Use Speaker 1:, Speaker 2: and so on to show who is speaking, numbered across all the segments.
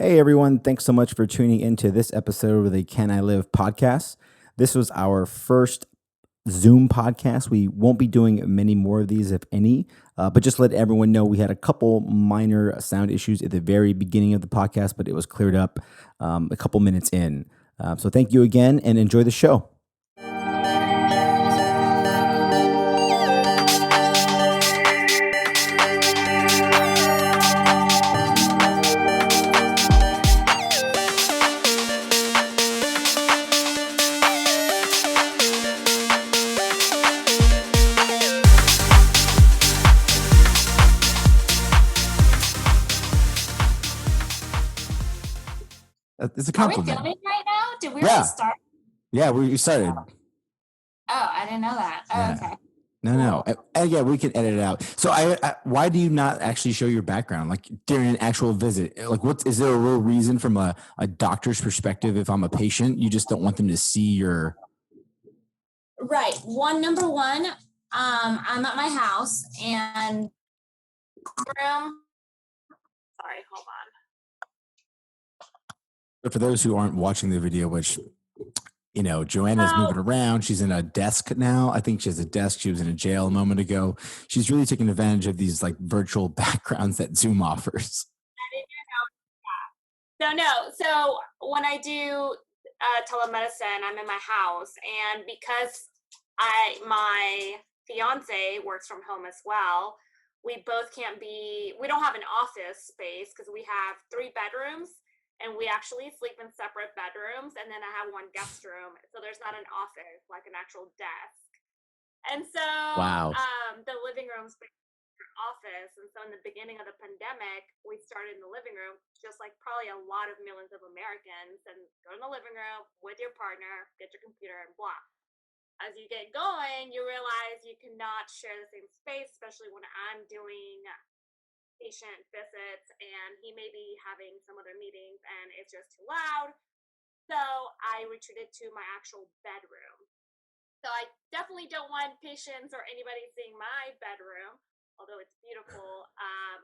Speaker 1: Hey everyone, thanks so much for tuning into this episode of the Can I Live podcast. This was our first Zoom podcast. We won't be doing many more of these, if any, but just let everyone know we had a couple minor sound issues at the very beginning of the podcast, but it was cleared up a couple minutes in. So thank you again and enjoy the show. It's a
Speaker 2: Are we
Speaker 1: compliment.
Speaker 2: filming right now? Did we
Speaker 1: Yeah.
Speaker 2: already start?
Speaker 1: Yeah, we started.
Speaker 2: Oh, I didn't know that. Oh,
Speaker 1: Yeah.
Speaker 2: okay.
Speaker 1: No. And yeah, we can edit it out. So why do you not actually show your background, like during an actual visit? Like, is there a real reason from a doctor's perspective? If I'm a patient, you just don't want them to see your.
Speaker 2: Right. Number one, I'm at my house and room. Sorry, hold on.
Speaker 1: But for those who aren't watching the video, which, Joanna's moving around. She's in a desk now. I think she has a desk. She was in a jail a moment ago. She's really taking advantage of these like virtual backgrounds that Zoom offers.
Speaker 2: So when I do telemedicine, I'm in my house, and because my fiance works from home as well, we don't have an office space because we have 3 bedrooms and we actually sleep in separate bedrooms, and then I have 1 guest room, so there's not an office, like an actual desk. And so
Speaker 1: Wow.
Speaker 2: the living room space office. And so in the beginning of the pandemic, we started in the living room, just like probably a lot of millions of Americans, and go in the living room with your partner, get your computer, and blah. As you get going, you realize you cannot share the same space, especially when I'm doing patient visits and he may be having some other meetings and it's just too loud. So I retreated to my actual bedroom. So I definitely don't want patients or anybody seeing my bedroom, although it's beautiful.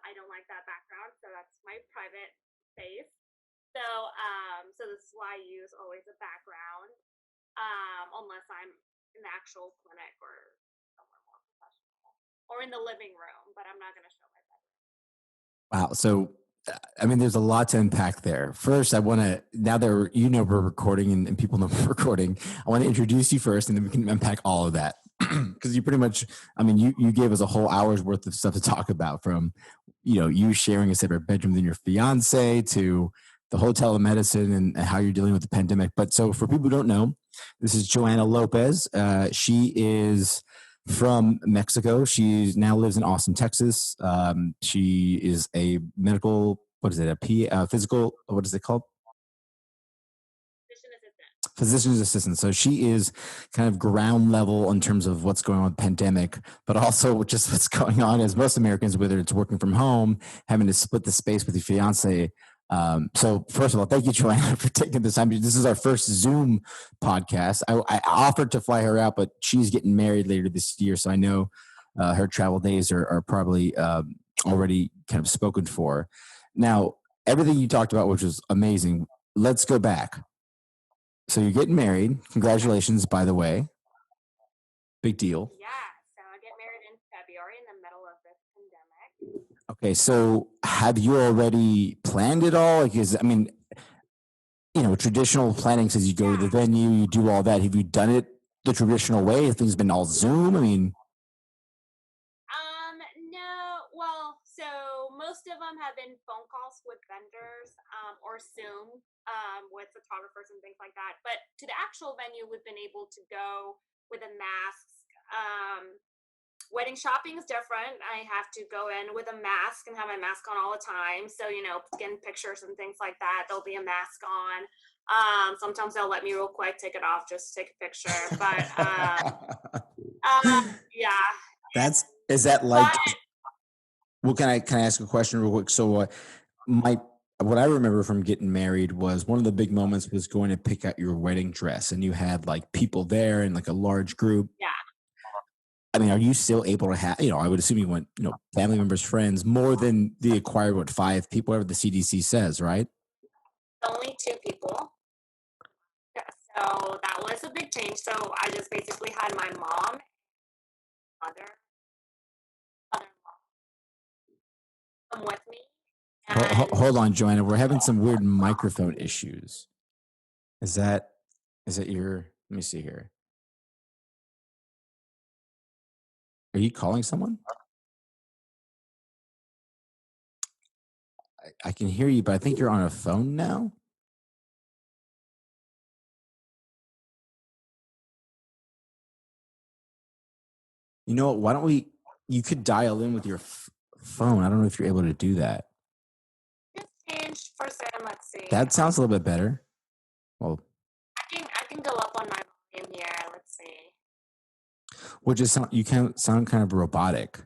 Speaker 2: I don't like that background, so that's my private space. So this is why I use always a background, unless I'm in the actual clinic or somewhere more professional, or in the living room. But I'm not going to show my bedroom.
Speaker 1: Wow. So, I mean, there's a lot to unpack there. First, I want to, now that we're recording and people know we're recording, I want to introduce you first and then we can unpack all of that. Because you pretty much, I mean, you gave us a whole hour's worth of stuff to talk about, from, you sharing a separate bedroom than your fiance to the whole telemedicine and how you're dealing with the pandemic. But so for people who don't know, this is Joanna Lopez. She is from Mexico. She now lives in Austin, Texas. She is a medical, what is it? Physical, what is it called? Physician's assistant. So she is kind of ground level in terms of what's going on with the pandemic, but also just what's going on as most Americans, whether it's working from home, having to split the space with your fiance. So first of all, thank you, Joanna, for taking this time. This is our first Zoom podcast. I offered to fly her out, but she's getting married later this year. So I know her travel days are probably already kind of spoken for. Now, everything you talked about, which was amazing. Let's go back. So you're getting married. Congratulations, by the way. Big deal.
Speaker 2: Yeah, so I get married in February in the middle of this pandemic.
Speaker 1: Okay, so have you already planned it all? Like, traditional planning says you go to the venue, you do all that. Have you done it the traditional way? Have things been all Zoom?
Speaker 2: No. Well, so most of them have been phone calls with vendors, or Zoom, with photographers and things like that. But to the actual venue, we've been able to go with a mask. Wedding shopping is different. I have to go in with a mask and have my mask on all the time. So, skin pictures and things like that, there'll be a mask on. Sometimes they'll let me real quick take it off just to take a picture. But yeah.
Speaker 1: Is that like, well, can I ask a question real quick? So what I remember from getting married was one of the big moments was going to pick out your wedding dress, and you had like people there and like a large group.
Speaker 2: Yeah.
Speaker 1: I mean, are you still able to have, I would assume you went, family members, friends, more than the acquired, 5 people, whatever the CDC says, right?
Speaker 2: only two people. Yeah, so that was a big change. So I just basically had my mom, mother, mother-in-law come with me, and
Speaker 1: Hold on, Joanna. We're having some weird microphone issues. Is that your? Let me see here. Are you calling someone? I can hear you, but I think you're on a phone now. You know what? Why don't we? You could dial in with your phone. I don't know if you're able to do that.
Speaker 2: just change for a second. Let's see.
Speaker 1: That sounds a little bit better. Well,
Speaker 2: I can go up on my volume here. Let's see.
Speaker 1: which is you can sound kind of robotic.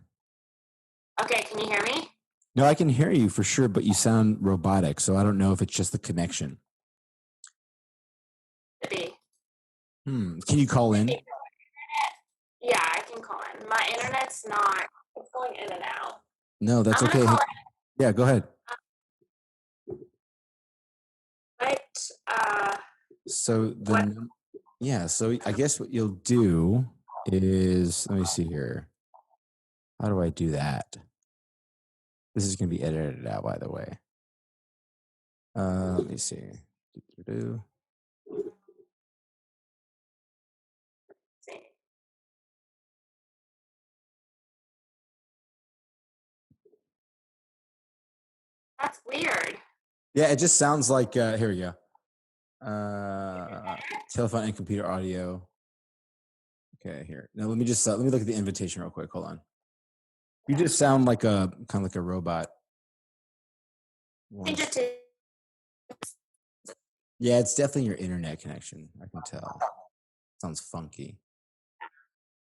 Speaker 2: Okay, can you hear me?
Speaker 1: No, I can hear you for sure, but you sound robotic. So I don't know if it's just the connection.
Speaker 2: Could be.
Speaker 1: Can you call in?
Speaker 2: Yeah, I can call in. My internet's not. It's going in and out.
Speaker 1: No, that's
Speaker 2: I'm gonna
Speaker 1: okay.
Speaker 2: call
Speaker 1: Yeah, go ahead.
Speaker 2: But
Speaker 1: So
Speaker 2: what?
Speaker 1: so I guess what you'll do is, let me see here. How do I do that? This is going to be edited out, by the way. Let me see.
Speaker 2: See. That's weird.
Speaker 1: Yeah, it just sounds like, here we go. Telephone and computer audio. Okay, here. Now let me look at the invitation real quick. Hold on. You just sound like kind of like a robot.
Speaker 2: Change it to.
Speaker 1: Yeah, it's definitely your internet connection. I can tell. Sounds funky.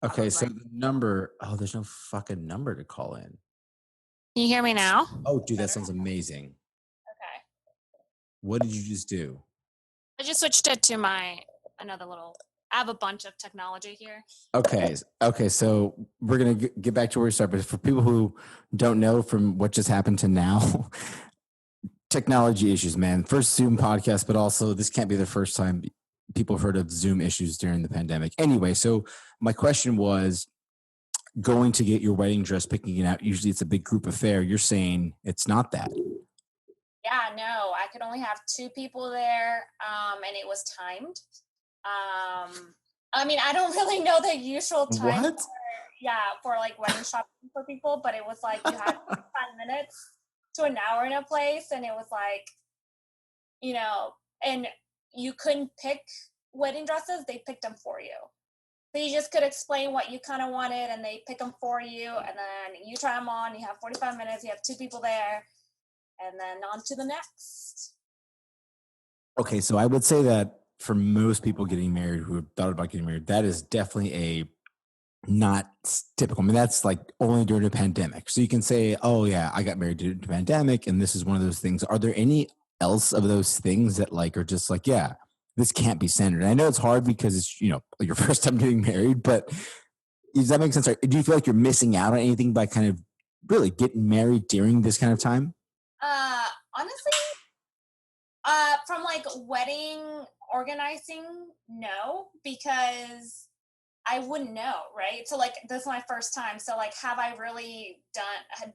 Speaker 1: Okay, so the number. Oh, there's no fucking number to call in.
Speaker 2: Can you hear me now?
Speaker 1: Oh, dude, that sounds amazing.
Speaker 2: Okay.
Speaker 1: What did you just do?
Speaker 2: I just switched it to another little. I have a bunch of technology here.
Speaker 1: Okay. So we're gonna get back to where we started. But for people who don't know from what just happened to now, technology issues, man. First Zoom podcast, but also this can't be the first time people have heard of Zoom issues during the pandemic. Anyway, so my question was going to get your wedding dress, picking it out. Usually it's a big group affair. You're saying it's not that.
Speaker 2: Yeah, no, I could only have two people there, and it was timed. I mean, I don't really know the usual time.
Speaker 1: What?
Speaker 2: For like wedding shopping for people, but it was like you had 5 minutes to an hour in a place, and it was like, and you couldn't pick wedding dresses; they picked them for you. So you just could explain what you kind of wanted, and they pick them for you, and then you try them on. You have 45 minutes. You have two people there, and then on to the next.
Speaker 1: Okay, so I would say that for most people getting married who have thought about getting married, that is definitely a not typical. I mean, that's like only during a pandemic. So you can say, oh yeah, I got married during the pandemic, and this is one of those things. Are there any else of those things that like are just like, yeah, this can't be standard? And I know it's hard because it's, your first time getting married, but does that make sense? Do you feel like you're missing out on anything by kind of really getting married during this kind of time?
Speaker 2: Honestly, from like wedding organizing, no, because I wouldn't know, right? So like this is my first time. So like, have I really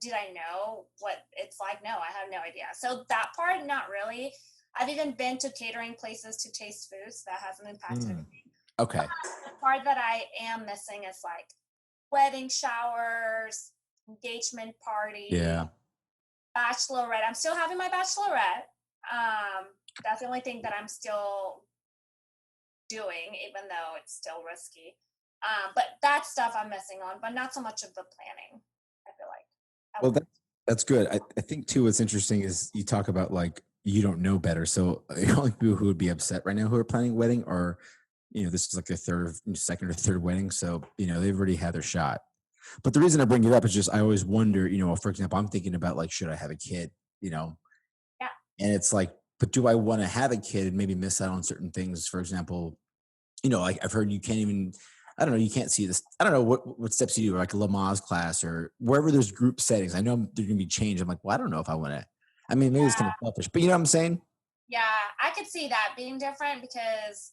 Speaker 2: did I know what it's like? No, I have no idea. So that part, not really. I've even been to catering places to taste foods. That hasn't impacted anything.
Speaker 1: Okay.
Speaker 2: The part that I am missing is like wedding showers, engagement party, bachelorette. I'm still having my bachelorette. That's the only thing that I'm still doing, even though it's still risky. But that stuff I'm missing on, but not so much of the planning, I feel like.
Speaker 1: Well, that's good. I think too, what's interesting is you talk about like, you don't know better. So the only people who would be upset right now who are planning a wedding are, this is like their second or third wedding. So, they've already had their shot. But the reason I bring it up is just, I always wonder, for example, I'm thinking about like, should I have a kid,
Speaker 2: Yeah.
Speaker 1: And it's like, but do I want to have a kid and maybe miss out on certain things? For example, like I've heard you can't even, I don't know, you can't see this. I don't know what steps you do, like a Lamaze class or wherever there's group settings. I know there's going to be change. I'm like, well, I don't know if I want to. I mean, maybe it's kind of selfish, but you know what I'm saying?
Speaker 3: Yeah, I could see that being different because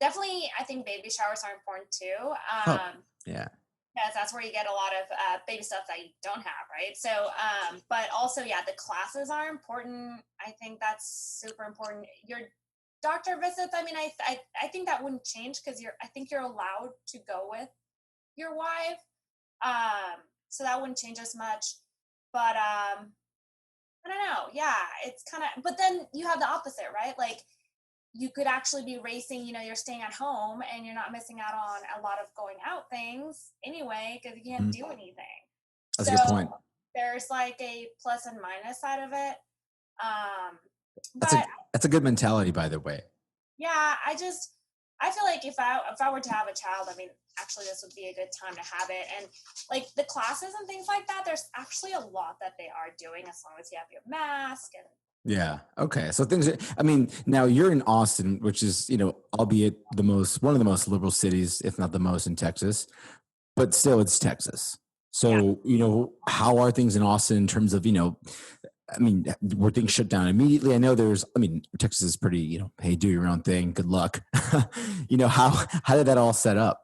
Speaker 3: definitely I think baby showers are important too.
Speaker 1: Oh, yeah.
Speaker 3: Because that's where you get a lot of baby stuff that you don't have, right? So, but also, yeah, the classes are important. I think that's super important. Your doctor visits, I mean, I think that wouldn't change because I think you're allowed to go with your wife. So that wouldn't change as much. But I don't know. Yeah, it's kind of, but then you have the opposite, right? Like you could actually be racing, you're staying at home and you're not missing out on a lot of going out things anyway because you can't
Speaker 1: Mhm.
Speaker 3: do anything.
Speaker 1: That's a
Speaker 3: So
Speaker 1: good point.
Speaker 3: there's like a plus and minus side of it. Um,
Speaker 1: That's a
Speaker 3: but
Speaker 1: that's a good mentality, by the way.
Speaker 3: yeah, I feel like if I were to have a child, I mean, actually this would be a good time to have it. And like the classes and things like that, there's actually a lot that they are doing as long as you have your mask and
Speaker 1: Yeah. Okay. So things are, I mean, now you're in Austin, which is, albeit one of the most liberal cities, if not the most in Texas, but still it's Texas.
Speaker 3: yeah.
Speaker 1: So, how are things in Austin in terms of, I mean, were things shut down immediately? I know Texas is pretty, hey, do your own thing. Good luck. How did that all set up?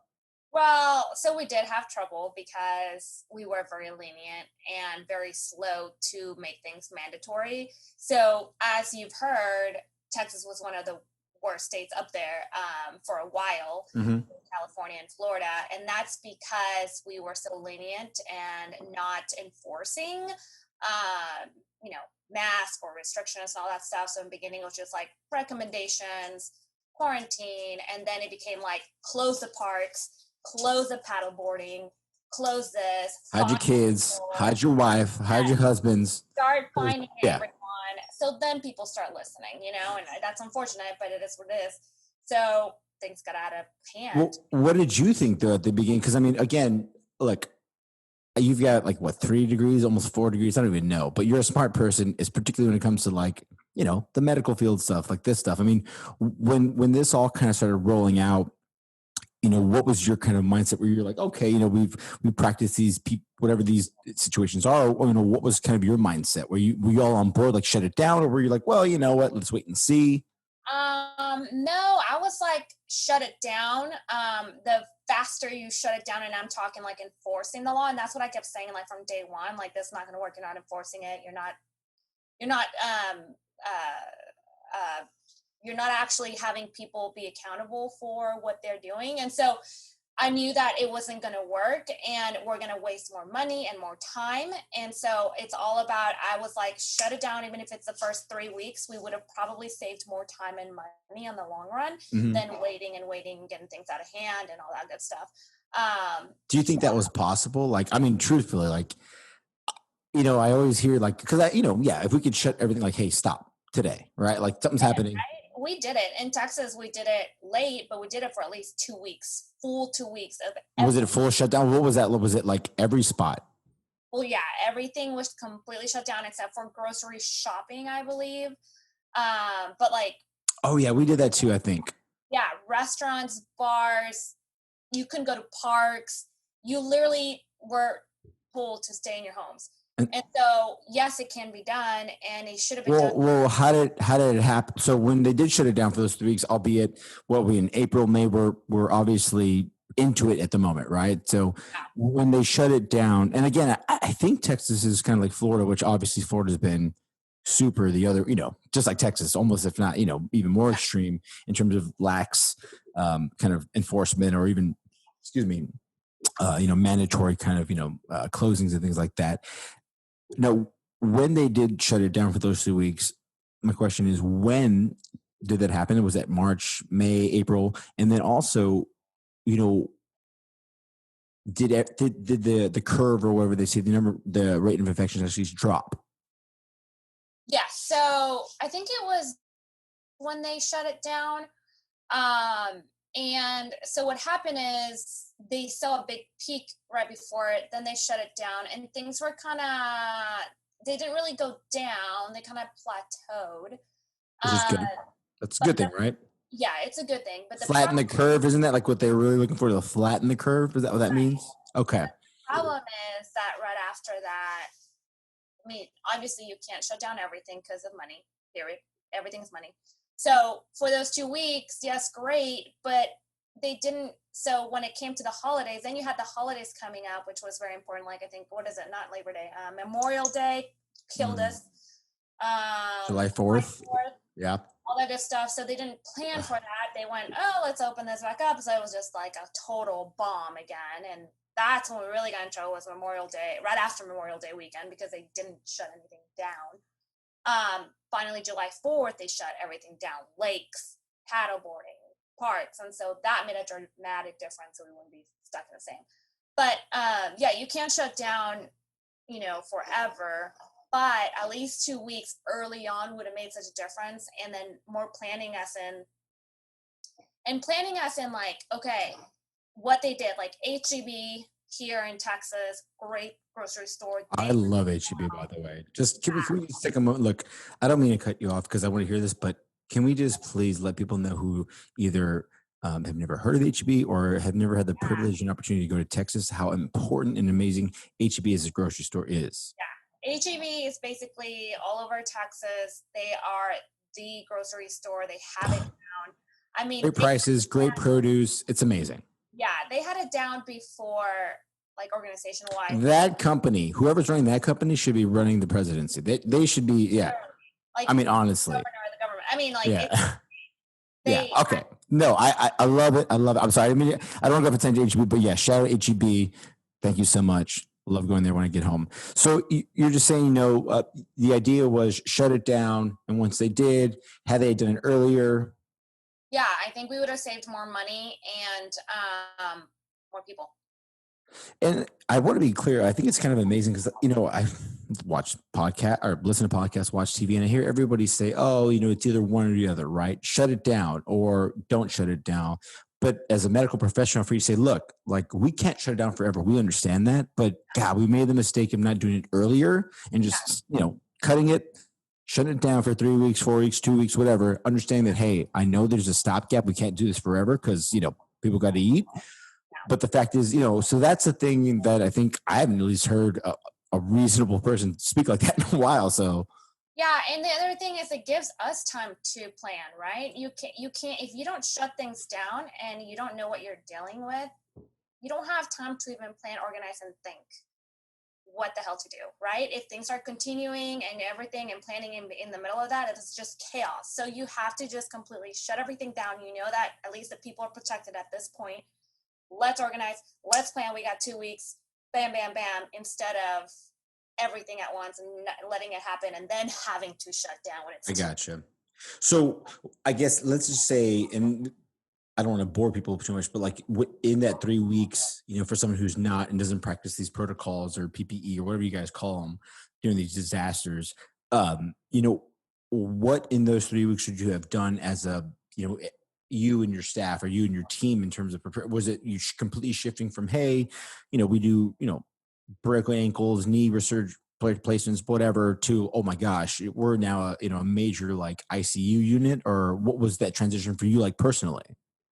Speaker 3: Well, so we did have trouble because we were very lenient and very slow to make things mandatory. So, as you've heard, Texas was one of the worst states up there for a while,
Speaker 1: Hmm.
Speaker 3: California and Florida. And that's because we were so lenient and not enforcing, um, you know, mask or restrictions and all that stuff. So, in the beginning, it was just like recommendations, quarantine, and then it became like close the parks, close the paddle boarding, close this,
Speaker 1: Hide your
Speaker 3: find
Speaker 1: kids,
Speaker 3: people,
Speaker 1: hide your wife, hide your husbands.
Speaker 3: start finding
Speaker 1: Yeah.
Speaker 3: everyone. So then people start listening, and that's unfortunate, but it is what it is. So things got out of hand.
Speaker 1: Well, what did you think though at the beginning? Because I mean, again, look, you've got like what 3 degrees, almost 4 degrees. I don't even know, but you're a smart person. Is particularly when it comes to like the medical field stuff, like this stuff. I mean, when this all kind of started rolling out, what was your kind of mindset where you're like, okay, we practice these whatever these situations are, or, what was kind of your mindset? Were you all on board, like shut it down, or were you like, well, you know what, let's wait and see?
Speaker 3: No, I was like, shut it down. The faster you shut it down, and I'm talking like enforcing the law, and that's what I kept saying, like from day one, like this is not going to work. You're not enforcing it. You're not uh, you're not actually having people be accountable for what they're doing. And so I knew that it wasn't going to work and we're going to waste more money and more time. And so it's all about, I was like, shut it down. Even if it's the first 3 weeks, we would have probably saved more time and money in the long run
Speaker 1: Hmm.
Speaker 3: than waiting and waiting and getting things out of hand and all that good stuff.
Speaker 1: Do you think that was possible? Like, I mean, truthfully, like, I always hear like, because yeah, if we could shut everything, like, hey, stop today, right? Like something's happening.
Speaker 3: We did it in Texas. We did it late, but we did it for at least 2 weeks, full 2 weeks of
Speaker 1: Was it a
Speaker 3: every.
Speaker 1: full shutdown? What was that? Was it like every spot?
Speaker 3: Well, yeah, everything was completely shut down except for grocery shopping, I believe. But like,
Speaker 1: Oh yeah, we did that too, I think.
Speaker 3: yeah, restaurants, bars, you couldn't go to parks. You literally were told to stay in your homes.
Speaker 1: And
Speaker 3: And so, yes, it can be done, and it should have been done.
Speaker 1: well, how did it happen? So when they did shut it down for those 3 weeks, albeit what we in April, May, we're obviously into it at the moment, right? So when they shut it down, and again, I think Texas is kind of like Florida, which obviously Florida's been super the other, just like Texas, almost if not, even more extreme in terms of lax kind of enforcement or even, excuse me, mandatory kind of, closings and things like that. Now, when they did shut it down for those 2 weeks, my question is, when did that happen? Was that March, May, April? And then also, you know, did the curve or whatever they say, the rate of infections actually drop?
Speaker 3: Yeah. So I think it was when they shut it down. Um, and so what happened is they saw a big peak right before it, then they shut it down, and things were kind of, they didn't really go down, they kind of plateaued.
Speaker 1: Which is
Speaker 3: Uh,
Speaker 1: good. That's a
Speaker 3: but
Speaker 1: good thing, right?
Speaker 3: yeah, it's a good thing. But the
Speaker 1: Flatten the curve, isn't that like what they're really looking for? To flatten the curve? Is that what that means? Okay.
Speaker 3: problem is that right after that, I mean, obviously you can't shut down everything because of money, period. everything's money. So for those 2 weeks, yes, great, but they didn't. So when it came to the holidays, then you had the holidays coming up, which was very important. Like I think, what is it? Not Labor Day, Memorial Day killed us.
Speaker 1: July 4th. Yeah.
Speaker 3: All that good stuff. So they didn't plan for that. They went, oh, let's open this back up. So it was just like a total bomb again. And that's when we really got in trouble, was Memorial Day, right after Memorial Day weekend, because they didn't shut anything down. Finally, July 4th, they shut everything down, lakes, paddleboarding, parks. And so that made a dramatic difference, so we wouldn't be stuck in the same. But yeah, you can't shut down, forever, but at least 2 weeks early on would have made such a difference. And then more planning us in like, okay, what they did, like HEB here in Texas, great grocery store.
Speaker 1: I love HEB, by the way. Just can we just take a moment? Look, I don't mean to cut you off because I want to hear this, but can we just please let people know who either have never heard of HEB or have never had the privilege and opportunity to go to Texas, how important and amazing HEB as a grocery store is?
Speaker 3: Yeah. HEB is basically all over Texas. They are the grocery store. They have it down. I mean,
Speaker 1: great prices, great produce. It's amazing.
Speaker 3: Yeah, they had it down before, like organization-wide.
Speaker 1: That company, whoever's running that company, should be running the presidency. They should be, yeah. Like, I mean, honestly.
Speaker 3: The government. I mean, like,
Speaker 1: yeah. Yeah. Okay. No, I love it. I love it. I'm sorry. I mean, I don't want to go pretend to HEB, but yeah, shout out HEB. Thank you so much. Love going there when I get home. So you're just saying, the idea was shut it down, and once they did, had they done it earlier?
Speaker 3: Yeah, I think we would have saved more money and more people.
Speaker 1: And I want to be clear. I think it's kind of amazing because, I watch podcast or listen to podcasts, watch TV, and I hear everybody say, oh, it's either one or the other, right? Shut it down or don't shut it down. But as a medical professional, for you to say, look, like we can't shut it down forever. We understand that. But God, we made the mistake of not doing it earlier and just, cutting it, shutting it down for 3 weeks, 4 weeks, 2 weeks, whatever, understanding that, hey, I know there's a stopgap. We can't do this forever because, people got to eat. But the fact is, so that's the thing that I think I haven't at least heard a reasonable person speak like that in a while. So
Speaker 3: yeah, and the other thing is it gives us time to plan, right? You can't if you don't shut things down and you don't know what you're dealing with, you don't have time to even plan, organize, and think what the hell to do, right? If things are continuing and everything and planning in the middle of that, it's just chaos. So you have to just completely shut everything down. You know that at least the people are protected at this point. Let's organize, let's plan. We got 2 weeks, bam, bam, bam, instead of everything at once and letting it happen and then having to shut down when it's
Speaker 1: I gotcha. So I guess let's just say, and I don't want to bore people too much, but like in that 3 weeks, for someone who's not and doesn't practice these protocols or PPE or whatever you guys call them during these disasters, what in those 3 weeks should you have done as a, you and your staff or you and your team in terms of prepare? Was it you completely shifting from, hey, we do, broken ankles, knee replacements, whatever, to, oh my gosh, we're now a major like ICU unit? Or what was that transition for you, like personally?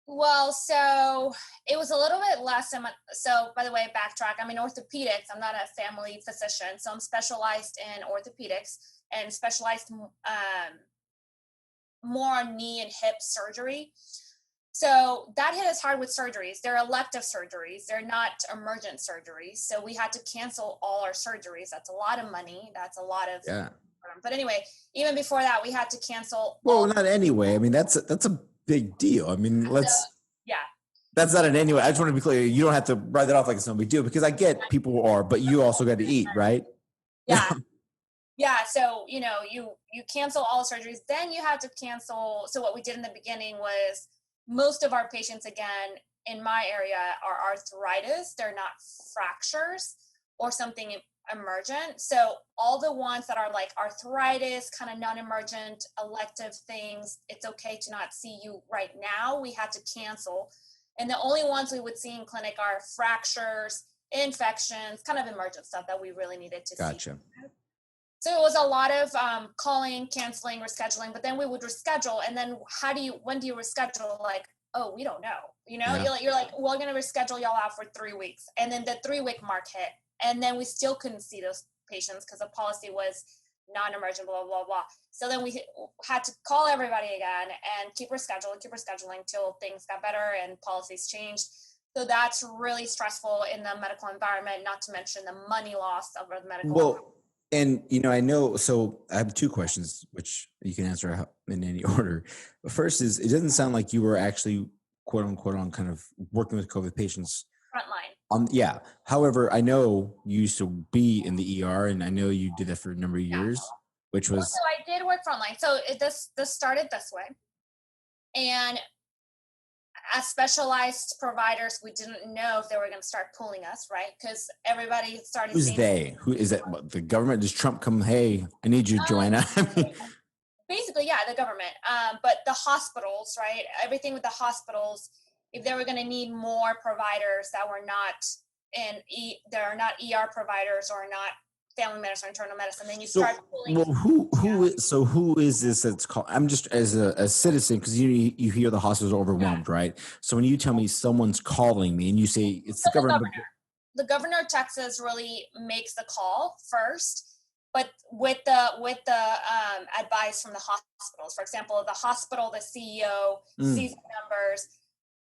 Speaker 3: Well, so it was a little bit less. So by the way, backtrack, I'm in orthopedics. I'm not a family physician. So I'm specialized in orthopedics and specialized more on knee and hip surgery. So that hit us hard with surgeries. They're elective surgeries. They're not emergent surgeries. So we had to cancel all our surgeries. That's a lot of money. That's a lot of,
Speaker 1: yeah.
Speaker 3: But anyway, even before that, we had to cancel.
Speaker 1: Well, not anyway. I mean, that's a big deal. I mean, that's not an anyway. I just want to be clear. You don't have to write that off like it's no big deal because I get people are, but you also got to eat, right?
Speaker 3: Yeah. Yeah. So, you cancel all the surgeries, then you have to cancel. So what we did in the beginning was most of our patients, again, in my area are arthritis. They're not fractures or something emergent. So all the ones that are like arthritis, kind of non-emergent, elective things, it's okay to not see you right now. We had to cancel. And the only ones we would see in clinic are fractures, infections, kind of emergent stuff that we really needed to see.
Speaker 1: Gotcha.
Speaker 3: So it was a lot of calling, canceling, rescheduling, but then we would reschedule. And then when do you reschedule? Like, oh, we don't know.
Speaker 1: Yeah.
Speaker 3: You're like, we're going to reschedule y'all out for 3 weeks. And then the 3 week mark hit. And then we still couldn't see those patients because the policy was non-emergent, blah, blah, blah. So then we had to call everybody again and keep rescheduling till things got better and policies changed. So that's really stressful in the medical environment, not to mention the money loss of the medical.
Speaker 1: Well, and I know, so I have two questions, which you can answer in any order. The first is, it doesn't sound like you were actually quote unquote on kind of working with COVID patients.
Speaker 3: Frontline.
Speaker 1: Yeah. However, I know you used to be in the ER, and I know you did that for a number of years, which was.
Speaker 3: So I did work frontline. So this started this way, and as specialized providers, we didn't know if they were going to start pulling us, right? Because everybody started.
Speaker 1: Who's they? Who is that? What, the government? Does Trump come? Hey, I need you, Joanna.
Speaker 3: Basically, yeah, the government. But the hospitals, right? Everything with the hospitals. If they were going to need more providers that were not there are not ER providers or not family medicine or internal medicine, then you start pulling.
Speaker 1: Well, who is this that's called? I'm just as a citizen, because you hear the hospitals are overwhelmed, right? So when you tell me someone's calling me and you say it's the government.
Speaker 3: The governor of Texas really makes the call first, but with the advice from the hospitals. For example, the hospital, the CEO sees the numbers.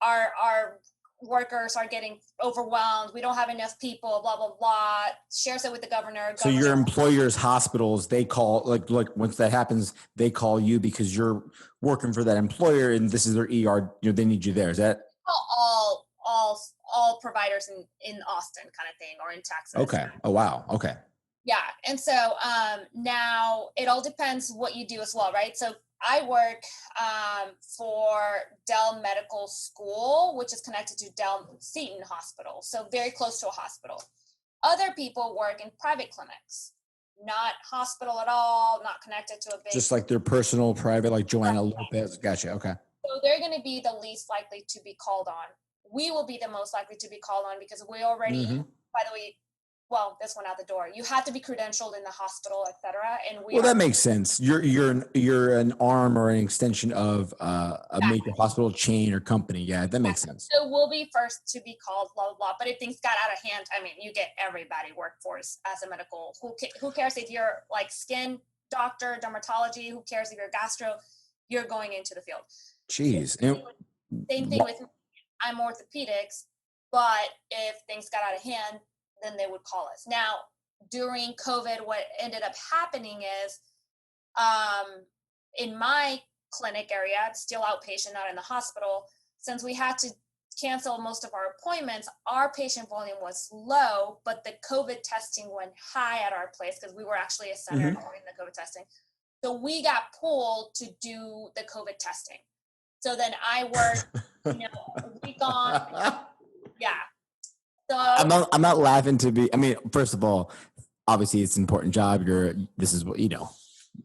Speaker 3: Our workers are getting overwhelmed. We don't have enough people, blah, blah, blah. Shares it with the governor.
Speaker 1: So your employer's hospitals, they call, like once that happens, they call you because you're working for that employer and this is their ER, they need you there. Is that?
Speaker 3: All providers in Austin kind of thing, or in Texas.
Speaker 1: Okay. Oh, wow. Okay.
Speaker 3: Yeah. And so now it all depends what you do as well, right? So I work for Dell Medical School, which is connected to Dell Seton Hospital, so very close to a hospital. Other people work in private clinics, not hospital at all, not connected to a big.
Speaker 1: Just like their personal private, like Joanna Lopez. Gotcha. Okay.
Speaker 3: So they're going to be the least likely to be called on. We will be the most likely to be called on because we already, by the way, well, this went out the door. You have to be credentialed in the hospital, et cetera. And
Speaker 1: that makes sense. You're an arm or an extension of a major hospital chain or company. Yeah, that makes sense.
Speaker 3: So we'll be first to be called, blah, blah, blah. But if things got out of hand, I mean, you get everybody workforce as a medical. Who cares if you're like skin doctor, dermatology? Who cares if you're gastro? You're going into the field.
Speaker 1: Jeez.
Speaker 3: Same thing with me. I'm orthopedics, but if things got out of hand, then they would call us. Now, during COVID, what ended up happening is in my clinic area, it's still outpatient, not in the hospital, since we had to cancel most of our appointments, our patient volume was low, but the COVID testing went high at our place because we were actually a center doing the COVID testing. So we got pulled to do the COVID testing. So then I worked, a week on. Yeah. So
Speaker 1: I'm not laughing to be. I mean, first of all, obviously it's an important job. This is what you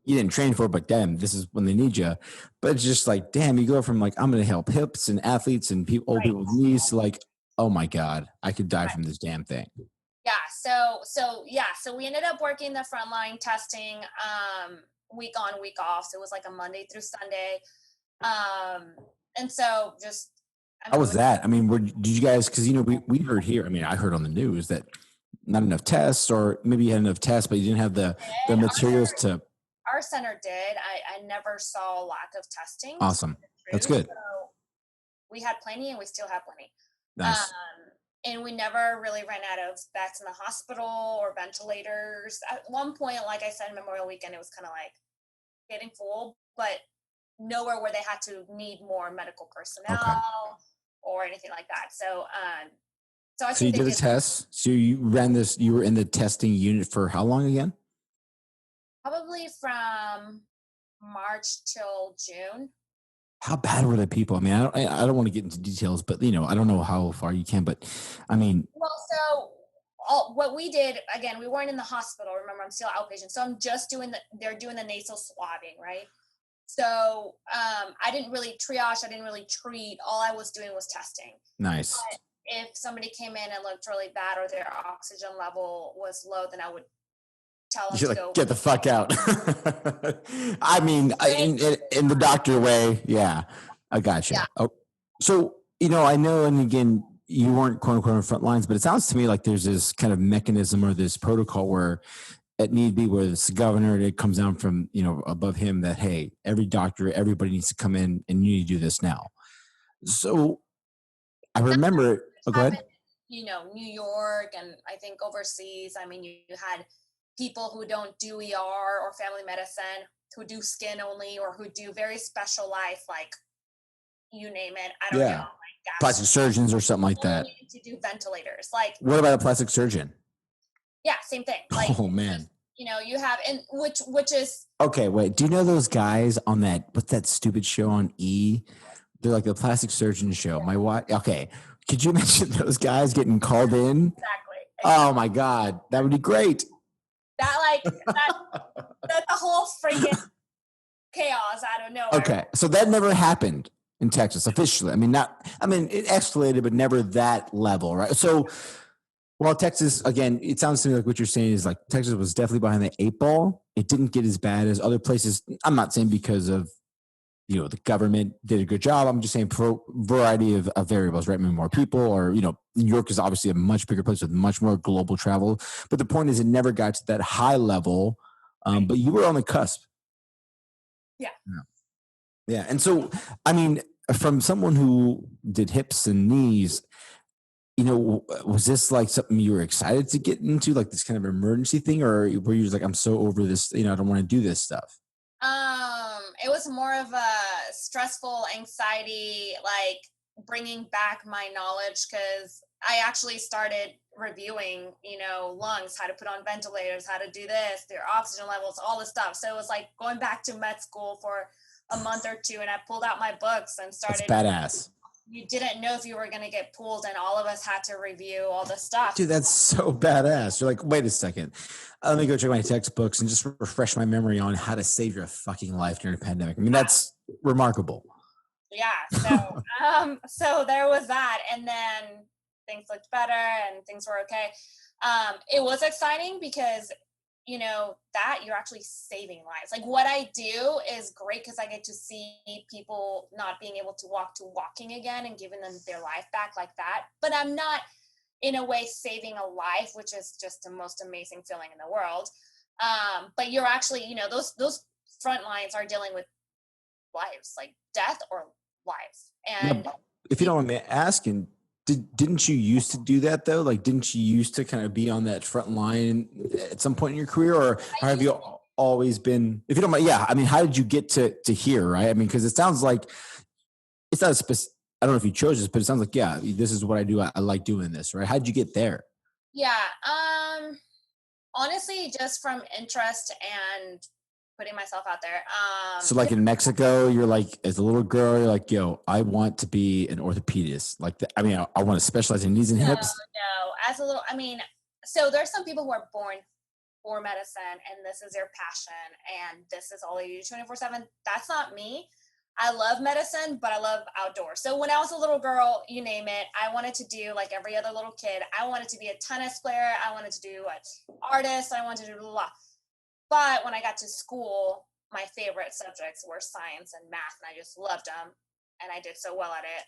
Speaker 1: didn't train for, but damn, this is when they need you. But it's just like, damn, you go from like I'm going to help hips and athletes and old people's knees to like, oh my god, I could die from this damn thing.
Speaker 3: Yeah. So we ended up working the frontline testing week on, week off. So it was like a Monday through Sunday. And so just.
Speaker 1: How was that? I mean, did you guys, because, we heard here, I mean, I heard on the news that not enough tests, or maybe you had enough tests, but you didn't have the materials to.
Speaker 3: Our center did. I never saw a lack of testing.
Speaker 1: Awesome. That's good.
Speaker 3: So we had plenty and we still have plenty.
Speaker 1: Nice.
Speaker 3: And we never really ran out of beds in the hospital or ventilators. At one point, like I said, Memorial Weekend, it was kind of like getting full, but nowhere where they had to need more medical personnel or anything like that. So, I think
Speaker 1: you did a test. So you ran this. You were in the testing unit for how long again?
Speaker 3: Probably from March till June.
Speaker 1: How bad were the people? I mean, I don't want to get into details, but I don't know how far you can. But I mean,
Speaker 3: what we did, again, we weren't in the hospital. Remember, I'm still outpatient, so I'm just they're doing the nasal swabbing, right? So I didn't really triage. I didn't really treat. All I was doing was testing.
Speaker 1: Nice.
Speaker 3: But if somebody came in and looked really bad or their oxygen level was low, then I would tell them to go.
Speaker 1: Get the fuck out. I mean, in the doctor way. Yeah, I got you. Yeah. Oh, so, I know, and again, you weren't quote unquote on front lines, but it sounds to me like there's this kind of mechanism or this protocol where at need be, where it's the governor, it comes down from, above him that, hey, every doctor, everybody needs to come in and you need to do this now. So I remember, go ahead.
Speaker 3: New York and I think overseas. I mean, you had people who don't do ER or family medicine, who do skin only, or who do very specialized, like you name it. I don't know, like
Speaker 1: plastic surgeons or something like that.
Speaker 3: To do ventilators. Like,
Speaker 1: what about a plastic surgeon?
Speaker 3: Yeah, same thing. Like,
Speaker 1: oh man.
Speaker 3: You have, and which is
Speaker 1: okay. Wait, do you know those guys on what's that stupid show on E? They're like the plastic surgeon show. My wife. Okay, could you imagine those guys getting called in?
Speaker 3: Exactly.
Speaker 1: Oh my God, that would be great.
Speaker 3: That's a whole freaking chaos. I don't know.
Speaker 1: Okay, so that never happened in Texas officially. I mean, it escalated, but never that level, right? So, well, Texas, again, it sounds to me like what you're saying is like Texas was definitely behind the 8 ball. It didn't get as bad as other places. I'm not saying because of, the government did a good job. I'm just saying for variety of variables, right? I mean, more people, or, New York is obviously a much bigger place with much more global travel. But the point is it never got to that high level, but you were on the cusp.
Speaker 3: Yeah.
Speaker 1: Yeah. And so, I mean, from someone who did hips and knees, was this like something you were excited to get into, like this kind of emergency thing, or were you just like, I'm so over this, I don't want to do this stuff?
Speaker 3: It was more of a stressful anxiety, like bringing back my knowledge, because I actually started reviewing, lungs, how to put on ventilators, how to do this, their oxygen levels, all this stuff. So it was like going back to med school for a month or two, and I pulled out my books and started.
Speaker 1: That's badass.
Speaker 3: You didn't know if you were going to get pulled, and all of us had to review all the stuff.
Speaker 1: Dude, that's so badass. You're like, wait a second. Let me go check my textbooks and just refresh my memory on how to save your fucking life during a pandemic. I mean, that's remarkable.
Speaker 3: Yeah. So, so there was that. And then things looked better and things were okay. It was exciting because, that you're actually saving lives. Like, what I do is great because I get to see people not being able to walk to walking again and giving them their life back like that. But I'm not, in a way, saving a life, which is just the most amazing feeling in the world. But you're actually, those front lines are dealing with lives, like death or lives. And
Speaker 1: if you don't mind me asking, didn't you used to do that though? Like, didn't you used to kind of be on that front line at some point in your career, or have you always been, if you don't mind? Yeah. I mean, how did you get to here? Right. I mean, cause it sounds like it's not a specific, I don't know if you chose this, but it sounds like, yeah, this is what I do. I like doing this, right? How did you get there?
Speaker 3: Yeah. Honestly, just from interest and putting myself out there.
Speaker 1: So like in Mexico, you're like, as a little girl, you're like, yo, I want to be an orthopedist. Like, I want to specialize in knees and hips.
Speaker 3: No. As a little, so there's some people who are born for medicine and this is their passion and this is all they do 24/7. That's not me. I love medicine, but I love outdoors. So when I was a little girl, you name it, I wanted to do like every other little kid. I wanted to be a tennis player. I wanted to do an artist. I wanted to do blah, blah. But when I got to school, my favorite subjects were science and math, and I just loved them, and I did so well at it.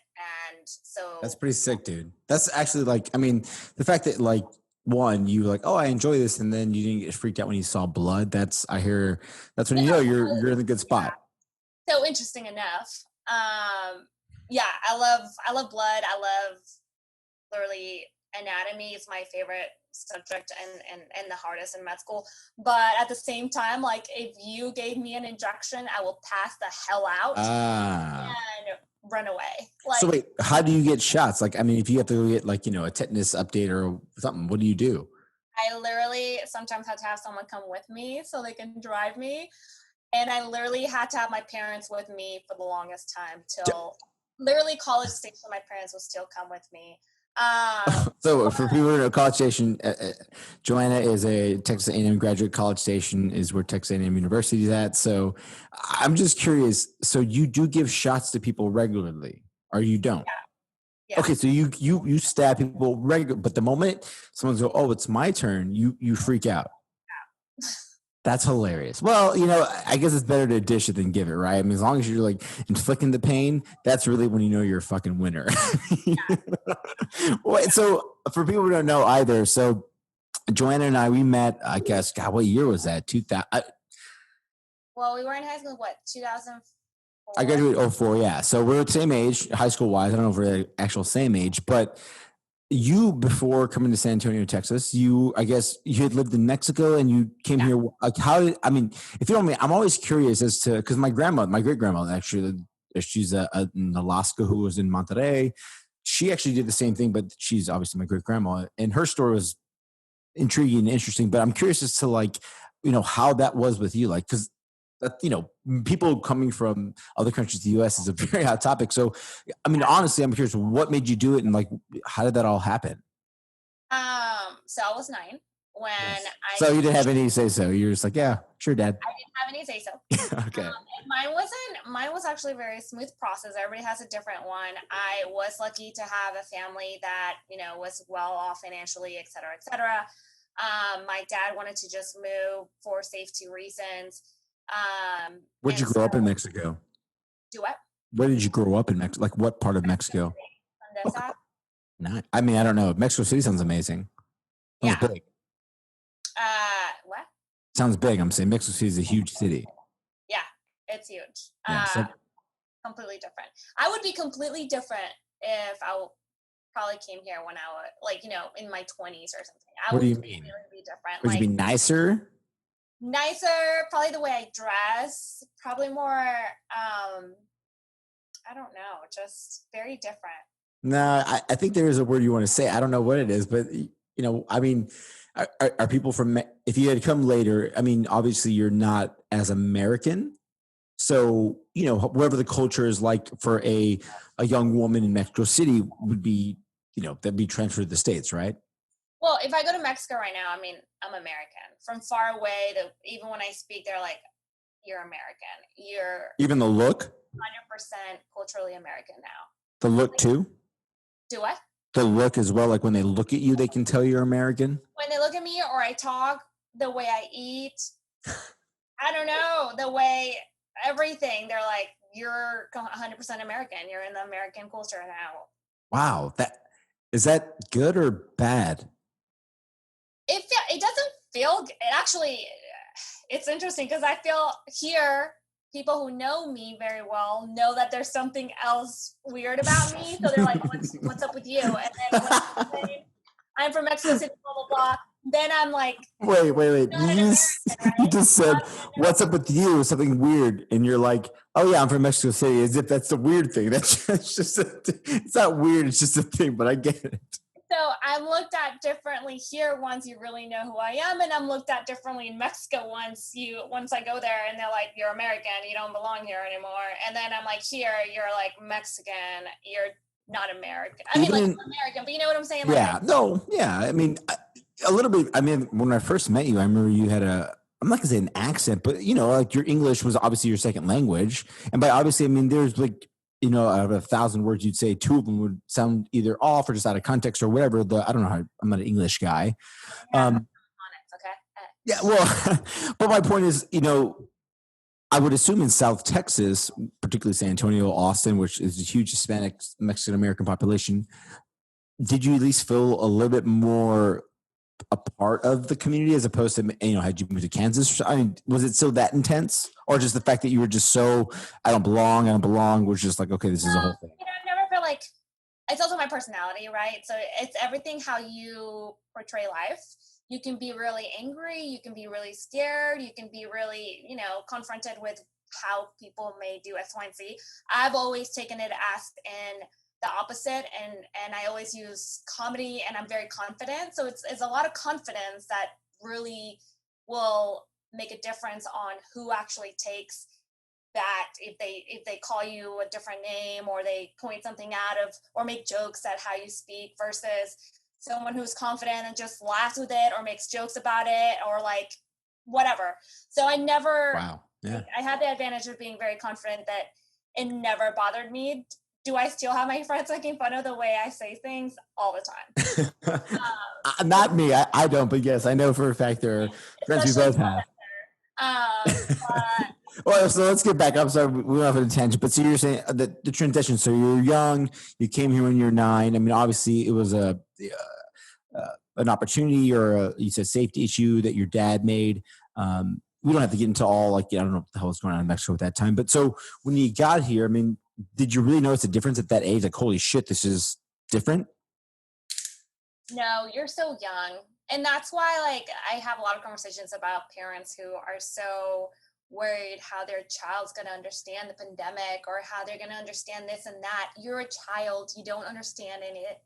Speaker 3: And so
Speaker 1: that's pretty sick, dude. That's actually like, the fact that like, one, you were like, oh, I enjoy this, and then you didn't get freaked out when you saw blood. That's when you're in a good spot.
Speaker 3: Yeah. So interesting enough. Yeah, I love blood. I love literally anatomy is my favorite subject and the hardest in med school. But at the same time, like if you gave me an injection, I will pass the hell out and run away. Like,
Speaker 1: so wait, how do you get shots? Like, if you have to get like, a tetanus update or something, what do you do?
Speaker 3: I literally sometimes have to have someone come with me so they can drive me. And I literally had to have my parents with me for the longest time till literally College Station. My parents will still come with me.
Speaker 1: So for people in a College Station, Joanna is a Texas A&M graduate. College Station is where Texas A&M University is at. So I'm just curious. So you do give shots to people regularly, or you don't?
Speaker 3: Yeah.
Speaker 1: Okay, so you stab people regularly, but the moment someone's go, oh, it's my turn, you freak out.
Speaker 3: Yeah.
Speaker 1: That's hilarious. Well, I guess it's better to dish it than give it, right? As long as you're like inflicting the pain, that's really when you know you're a fucking winner. Well, so for people who don't know either, so Joanna and I, we met, I guess, God, what year was that? 2000.
Speaker 3: Well, we were in high school, what, 2004?
Speaker 1: I graduated 04, yeah. So we're the same age, high school wise. I don't know if we're the actual same age, but you, before coming to San Antonio, Texas, I guess you had lived in Mexico and you came here. Like, I mean, if you don't mind, I'm always curious as to, because my great grandmother, actually, she's in Alaska who was in Monterrey. She actually did the same thing, but she's obviously my great grandma. And her story was intriguing and interesting, but I'm curious as to like, how that was with you, like, because people coming from other countries to the U.S. is a very hot topic. So, I mean, honestly, I'm curious, what made you do it, and like, how did that all happen?
Speaker 3: So I was 9 when
Speaker 1: Yes.
Speaker 3: I.
Speaker 1: So you didn't have any say so. You're just like, yeah, sure, Dad.
Speaker 3: I didn't have any say so.
Speaker 1: Okay.
Speaker 3: Mine was actually a very smooth process. Everybody has a different one. I was lucky to have a family that, was well off financially, et cetera, et cetera. My dad wanted to just move for safety reasons.
Speaker 1: Where'd you grow up in Mexico?
Speaker 3: Do what?
Speaker 1: Where did you grow up in Mexico? Like, what part of Mexico?
Speaker 3: Okay.
Speaker 1: Not. I mean, I don't know. Mexico City sounds amazing. Sounds big.
Speaker 3: What?
Speaker 1: Sounds big. I'm saying Mexico City is a huge city.
Speaker 3: Yeah, it's huge.
Speaker 1: Yeah,
Speaker 3: completely different. I would be completely different if I probably came here when I was in my 20s or something.
Speaker 1: What do you mean?
Speaker 3: Really be different.
Speaker 1: Would you be nicer?
Speaker 3: Nicer, probably the way I dress, probably more, I don't know, just very different.
Speaker 1: No, I think there is a word you want to say. I don't know what it is, but I mean, are people from, if you had come later, I mean, obviously you're not as American. So, whatever the culture is like for a young woman in Mexico City would be, that'd be transferred to the States, right?
Speaker 3: Well, if I go to Mexico right now, I mean, I'm American. From far away, even when I speak, they're like, you're American. You're
Speaker 1: even the look?
Speaker 3: 100% culturally American now.
Speaker 1: The look too?
Speaker 3: Do what?
Speaker 1: The look as well. Like when they look at you, they can tell you're American?
Speaker 3: When they look at me or I talk, the way I eat, I don't know, the way everything, they're like, you're 100% American. You're in the American culture now.
Speaker 1: Wow. Is that good or bad?
Speaker 3: It doesn't feel good. Actually, it's interesting because I feel here, people who know me very well know that there's something else weird about me. So they're like, what's up with you? And then when I say, I'm from Mexico City, blah, blah, blah. Then I'm like,
Speaker 1: wait. You just said, what's up with you? Something weird. And you're like, oh yeah, I'm from Mexico City. As if that's the weird thing. That's just, it's not weird. It's just a thing, but I get it.
Speaker 3: So I'm looked at differently here once you really know who I am, and I'm looked at differently in Mexico once I go there and they're like, you're American, you don't belong here anymore. And then I'm like, here, you're like Mexican, you're not American. I mean, like American, but you know what I'm saying?
Speaker 1: I mean, a little bit. I mean, when I first met you, I remember you had I'm not gonna say an accent, but like your English was obviously your second language. And by obviously, I mean, there's like, out of 1,000 words you'd say, 2 of them would sound either off or just out of context or whatever. I don't know how, I'm not an English guy.
Speaker 3: Okay.
Speaker 1: Yeah, well, but my point is, I would assume in South Texas, particularly San Antonio, Austin, which is a huge Hispanic, Mexican American population, did you at least feel a little bit more a part of the community as opposed to, had you moved to Kansas? I mean, was it still that intense, or just the fact that you were just so, I don't belong, was just like, okay, this is a whole thing?
Speaker 3: I never feel like, it's also my personality, right? So it's everything how you portray life. You can be really angry, you can be really scared, you can be really, confronted with how people may do X, Y, and Z. I've always taken it as in the opposite, and I always use comedy, and I'm very confident. So it's a lot of confidence that really will make a difference on who actually takes that, if they call you a different name or they point something out of or make jokes at how you speak versus someone who's confident and just laughs with it or makes jokes about it or like whatever. So I never,
Speaker 1: wow. Yeah.
Speaker 3: I had the advantage of being very confident that it never bothered me. Do I still have my friends making fun of the way I say things all the time?
Speaker 1: Not me. I don't, but yes, I know for a fact there are friends we both have. Well, so let's get back. I'm sorry, we went off on a tangent, but so you're saying that the transition. So you're young, you came here when you're 9. I mean, obviously it was a an opportunity or you said safety issue that your dad made. We don't have to get into all I don't know what the hell was going on in Mexico at that time. But so when you got here, I mean, did you really notice a difference at that age? Like, holy shit, this is different.
Speaker 3: No, you're so young. And that's why, like, I have a lot of conversations about parents who are so worried how their child's going to understand the pandemic or how they're going to understand this and that. You're a child. You don't understand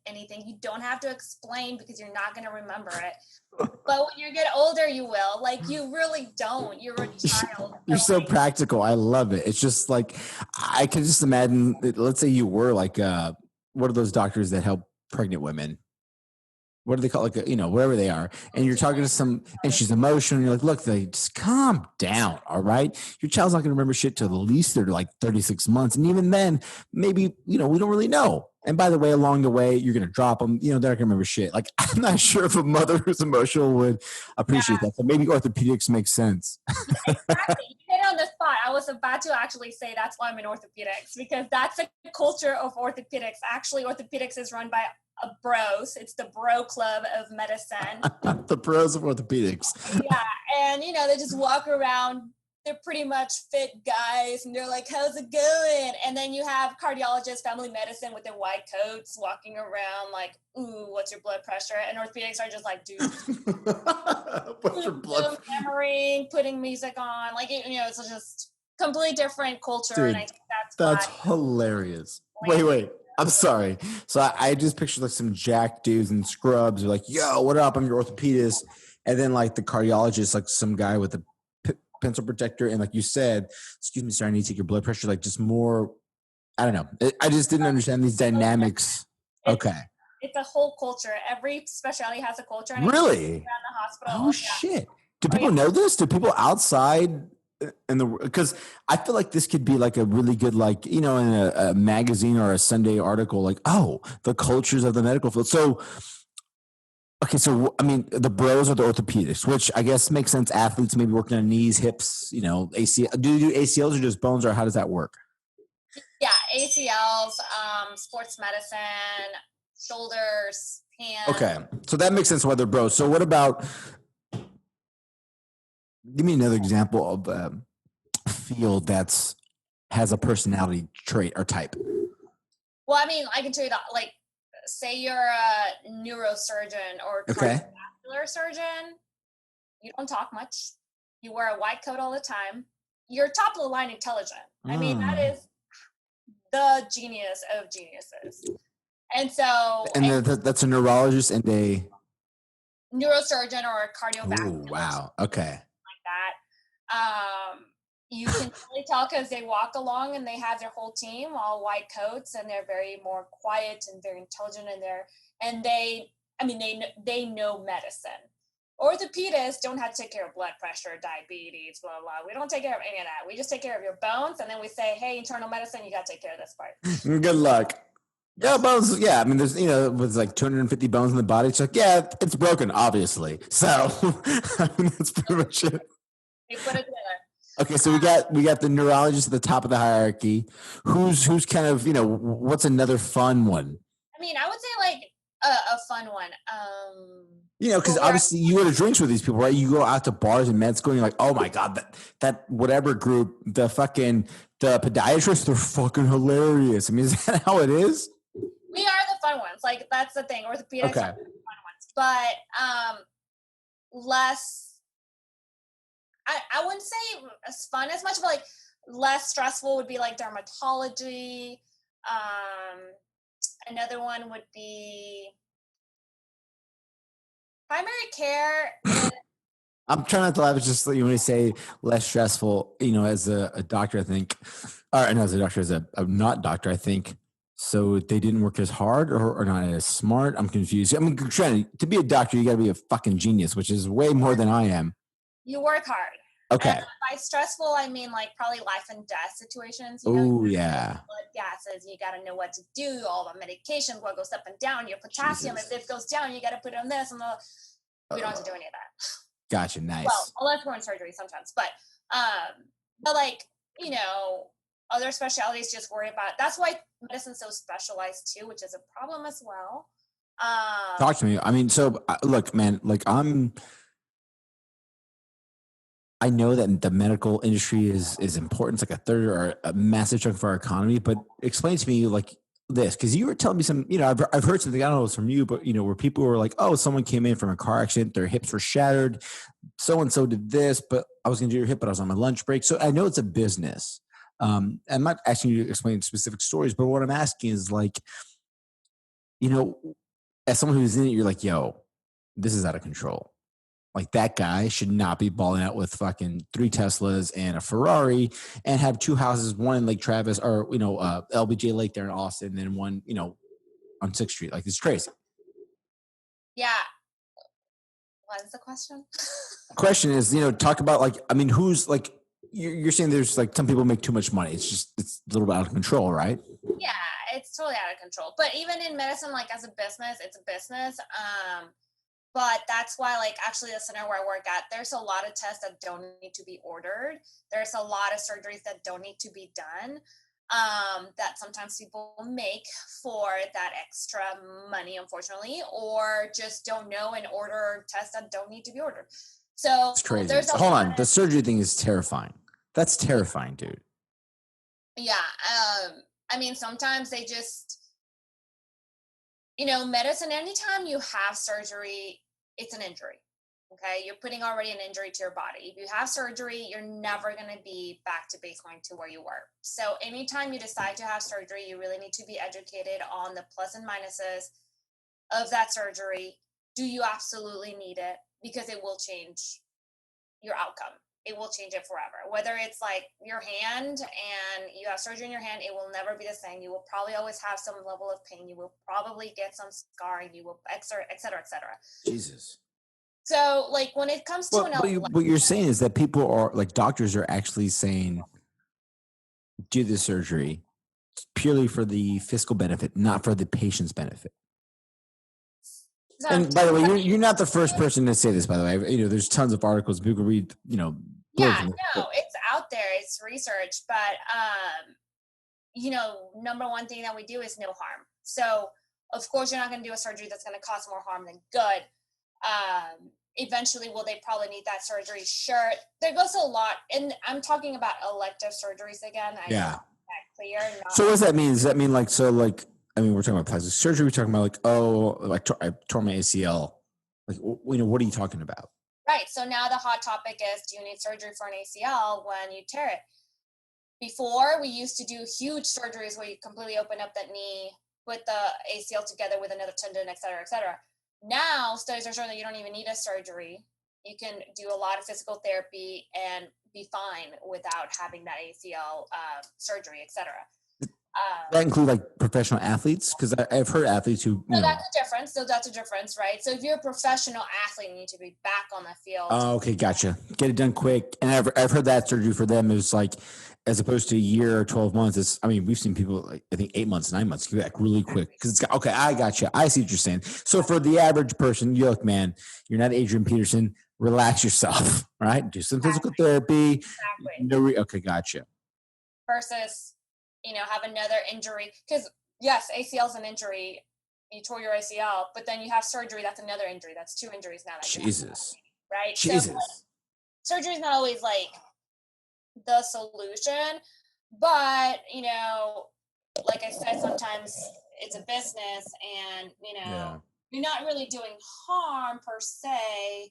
Speaker 3: anything. You don't have to explain because you're not going to remember it. But when you get older, you will. Like, you really don't. You're a child.
Speaker 1: You're so
Speaker 3: like,
Speaker 1: practical. I love it. It's just like, I can just imagine, let's say you were like, what are those doctors that help pregnant women? What do they call, like, wherever they are, and you're talking to some, and she's emotional, and you're like, look, they just calm down, all right? Your child's not going to remember shit till at least they're like 36 months, and even then, maybe, we don't really know. And by the way, along the way, you're going to drop them, they're not going to remember shit. Like, I'm not sure if a mother who's emotional would appreciate that, so maybe orthopedics makes sense.
Speaker 3: Exactly. You hit it on the spot. I was about to actually say that's why I'm in orthopedics, because that's the culture of orthopedics. Actually, orthopedics is run by bros. It's the bro club of medicine.
Speaker 1: The pros of orthopedics.
Speaker 3: Yeah. And, they just walk around. They're pretty much fit guys. And they're like, how's it going? And then you have cardiologists, family medicine with their white coats walking around like, ooh, what's your blood pressure? And orthopedics are just like, dude.
Speaker 1: What's your blood pressure?
Speaker 3: Hammering, putting music on. Like, it's just completely different culture.
Speaker 1: Dude,
Speaker 3: and I think
Speaker 1: that's hilarious. Wait. I'm sorry. So I just pictured like some jack dudes in scrubs. They're like, yo, what up? I'm your orthopedist. And then like the cardiologist, like some guy with a pencil protector. And like you said, excuse me, sir, I need to take your blood pressure. Like just more, I don't know. I just didn't understand these dynamics. Okay.
Speaker 3: It's a whole culture. Every specialty has a culture. And
Speaker 1: really?
Speaker 3: Around the hospital.
Speaker 1: Oh, shit. Do people know this? Do people outside because I feel like this could be like a really good, like, in a magazine or a Sunday article, like, oh, the cultures of the medical field. So, okay. So, I mean, the bros are the orthopedics, which I guess makes sense. Athletes maybe working on knees, hips, ACL. Do you do ACLs or just bones, or how does that work?
Speaker 3: Yeah. ACLs, sports medicine, shoulders, hands.
Speaker 1: Okay. So that makes sense why they're bros. So what about, give me another example of a field that's has a personality trait or type.
Speaker 3: Well, I mean, I can tell you that, like, say you're a neurosurgeon or cardiovascular surgeon, you don't talk much. You wear a white coat all the time. You're top of the line intelligent. I mean, that is the genius of geniuses. And so,
Speaker 1: that's a neurologist and a
Speaker 3: neurosurgeon or a cardiovascular.
Speaker 1: Oh, wow. Okay.
Speaker 3: Like that. You can really tell because they walk along and they have their whole team, all white coats, and they're very more quiet and very intelligent and they know medicine. Orthopedists don't have to take care of blood pressure, diabetes, blah, blah. We don't take care of any of that. We just take care of your bones, and then we say, hey, internal medicine, you got to take care of this part.
Speaker 1: Good luck. Yeah, bones. Yeah, I mean, there's with like 250 bones in the body. It's like, yeah, it's broken, obviously. So I mean, that's pretty much it.
Speaker 3: We put it together.
Speaker 1: Okay, so we got the neurologist at the top of the hierarchy. Who's kind of what's another fun one?
Speaker 3: I mean, I would say like a fun one.
Speaker 1: Because obviously you go to drinks with these people, right? You go out to bars and med school, and you're like, oh my god, that whatever group, the podiatrists, they're fucking hilarious. I mean, is that how it is?
Speaker 3: We are the fun ones. Like, that's the thing. Orthopedics are the fun ones, but less. I wouldn't say as fun as much, but like less stressful would be like dermatology. Another one would be primary care.
Speaker 1: I'm trying not to laugh. It's just when you say less stressful, as a doctor, I think, or as a doctor, as a not doctor, I think. So they didn't work as hard or not as smart. I'm confused. I mean, trying to be a doctor, you got to be a fucking genius, which is way more than I am.
Speaker 3: You work hard.
Speaker 1: Okay.
Speaker 3: And by stressful, I mean like probably life and death situations.
Speaker 1: Oh, yeah.
Speaker 3: Blood gases, you got to know what to do. All the medications, what goes up and down. Your potassium, if it goes down, you got to put on this and we don't have to do any of that.
Speaker 1: Gotcha. Nice.
Speaker 3: Well, unless we're in surgery sometimes, but like other specialties just worry about. That's why medicine's so specialized too, which is a problem as well.
Speaker 1: Talk to me. I mean, so look, man, like I know that the medical industry is important. It's like a third or a massive chunk of our economy. But explain to me like this, because you were telling me some. I've heard something. I don't know if it's from you, but where people were like, "Oh, someone came in from a car accident. Their hips were shattered. So and so did this, but I was going to do your hip, but I was on my lunch break." So I know it's a business. I'm not asking you to explain specific stories, but what I'm asking is like, you know, as someone who's in it, you're like, "Yo, this is out of control." Like that guy should not be balling out with fucking 3 Teslas and a Ferrari and have 2 houses, one in Lake Travis or, LBJ Lake there in Austin, and then one, on 6th Street. Like it's crazy.
Speaker 3: Yeah. What is the question?
Speaker 1: Question is, talk about like, I mean, who's like, you're saying there's like some people make too much money. It's a little bit out of control, right?
Speaker 3: Yeah, it's totally out of control. But even in medicine, like as a business, it's a business. But that's why, like, actually, the center where I work at, there's a lot of tests that don't need to be ordered. There's a lot of surgeries that don't need to be done. That sometimes people make for that extra money, unfortunately, or just don't know and order tests that don't need to be ordered. So
Speaker 1: It's crazy.
Speaker 3: there's a
Speaker 1: Hold
Speaker 3: lot
Speaker 1: on. The surgery thing is terrifying. That's terrifying, dude.
Speaker 3: Yeah. I mean, sometimes they just, medicine, anytime you have surgery, it's an injury. Okay. You're putting already an injury to your body. If you have surgery, you're never going to be back to baseline to where you were. So anytime you decide to have surgery, you really need to be educated on the plus and minuses of that surgery. Do you absolutely need it? Because it will change your outcome. It will change it forever. Whether it's like your hand and you have surgery in your hand, it will never be the same. You will probably always have some level of pain. You will probably get some scarring. You will, et cetera, et cetera, et cetera.
Speaker 1: Jesus.
Speaker 3: So, like, when it comes to
Speaker 1: what you're saying is that people are like doctors are actually saying do the surgery purely for the fiscal benefit, not for the patient's benefit. And by the way, you're not the first person to say this. By the way, there's tons of articles people read.
Speaker 3: Yeah, no, it's out there. It's research, but number one thing that we do is no harm. So, of course, you're not going to do a surgery that's going to cause more harm than good. Eventually, will they probably need that surgery? Sure. There goes a lot, and I'm talking about elective surgeries again.
Speaker 1: Yeah.
Speaker 3: That clear.
Speaker 1: So what does that mean? Does that mean like I mean, we're talking about plastic surgery. We're talking about like, I tore my ACL. Like, what are you talking about?
Speaker 3: Right. So now the hot topic is: do you need surgery for an ACL when you tear it? Before, we used to do huge surgeries where you completely open up that knee, put the ACL together with another tendon, et cetera, et cetera. Now, studies are showing that you don't even need a surgery. You can do a lot of physical therapy and be fine without having that ACL surgery, et cetera.
Speaker 1: That include like professional athletes? Because I've heard athletes who,
Speaker 3: that's a difference. So that's a difference, right? So if you're a professional athlete, you need to be back on the field.
Speaker 1: Oh, okay, gotcha. Get it done quick. And I've heard that surgery for them is like, as opposed to a year or 12 months, we've seen people like, I think 8 months, 9 months, get back really quick. Because okay, I gotcha. I see what you're saying. So for the average person, you look, man, you're not Adrian Peterson. Relax yourself, right? Do some physical therapy.
Speaker 3: Exactly.
Speaker 1: Okay, gotcha.
Speaker 3: Versus, have another injury. Because yes, ACL is an injury. You tore your ACL, but then you have surgery. That's another injury. That's 2 injuries now.
Speaker 1: Jesus.
Speaker 3: Right?
Speaker 1: Jesus.
Speaker 3: So, surgery is not always like the solution, but like I said, sometimes it's a business, and you're not really doing harm per se,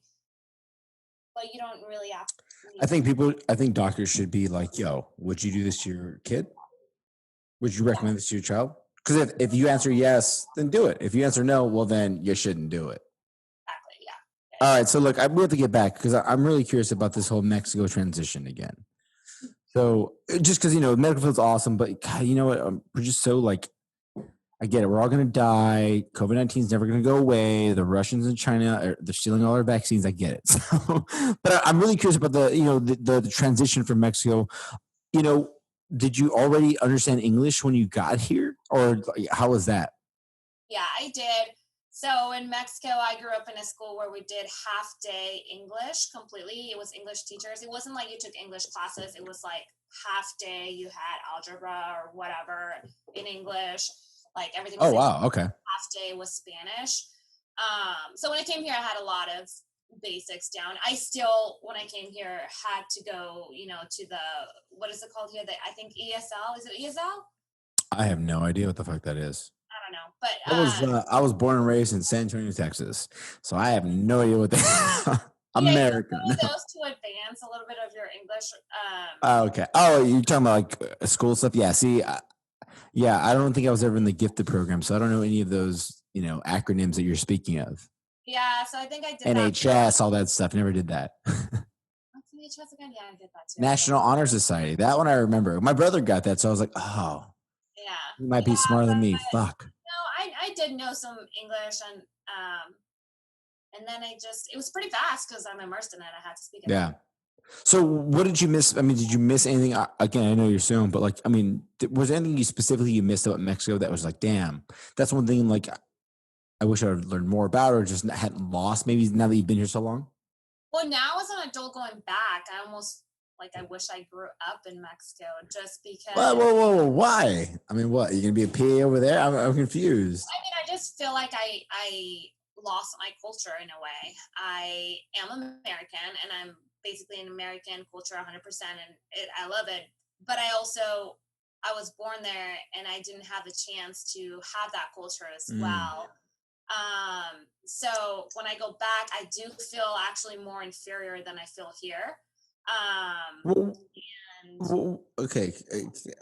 Speaker 3: but you don't really have to.
Speaker 1: I think doctors should be like, yo, would you do this to your kid? Would you recommend this to your child? Because if you answer yes, then do it. If you answer no, well, then you shouldn't do it.
Speaker 3: Exactly, yeah.
Speaker 1: All right. So look, we have to get back because I'm really curious about this whole Mexico transition again. So just because, medical field's awesome, but God, you know what? We're just so like, I get it. We're all going to die. COVID-19 is never going to go away. The Russians and China, they're stealing all our vaccines. I get it. So, but I'm really curious about the transition from Mexico. Did you already understand English when you got here, or how was that?
Speaker 3: Yeah, I did. So in Mexico, I grew up in a school where we did half-day English completely. It was English teachers. It wasn't like you took English classes. It was like half-day. You had algebra or whatever in English. Like everything was
Speaker 1: wow. Okay.
Speaker 3: half last day was Spanish. So when I came here, I had a lot of basics down. I still, when I came here, had to go, to the, what is it called here? I think ESL. Is it ESL?
Speaker 1: I have no idea what the fuck that is.
Speaker 3: I don't know, but
Speaker 1: I was born and raised in San Antonio, Texas, so I have no idea what that.
Speaker 3: yeah,
Speaker 1: American.
Speaker 3: you go those to advance a little bit of your English.
Speaker 1: Oh, okay. Oh, you're talking about like school stuff? Yeah. See, yeah, I don't think I was ever in the gifted program, so I don't know any of those, acronyms that you're speaking of.
Speaker 3: Yeah, so I think I did
Speaker 1: NHS, all that stuff. Never did that.
Speaker 3: What's NHS again? Yeah, I did that too.
Speaker 1: National Honor Society. That one I remember. My brother got that, so I was like, oh,
Speaker 3: yeah,
Speaker 1: he might be smarter than me. Fuck.
Speaker 3: No, I did know some English, and then it was pretty fast because I'm immersed in it. I had to speak it.
Speaker 1: Yeah. So what did you miss? I mean, did you miss anything? Again, I know you're soon, but like, I mean, was there anything you missed about Mexico that was like, damn, that's one thing like I wish I had learned more about or just hadn't lost maybe now that you've been here so long?
Speaker 3: Well, now as an adult going back, I almost I wish I grew up in Mexico just because.
Speaker 1: Whoa, why? I mean, what? You're going to be a PA over there? I'm confused.
Speaker 3: I mean, I just feel like I lost my culture in a way. I am American and I'm basically an American culture 100% and I love it. But I was born there and I didn't have the chance to have that culture as well. So when I go back, I do feel actually more inferior than I feel here.
Speaker 1: Okay.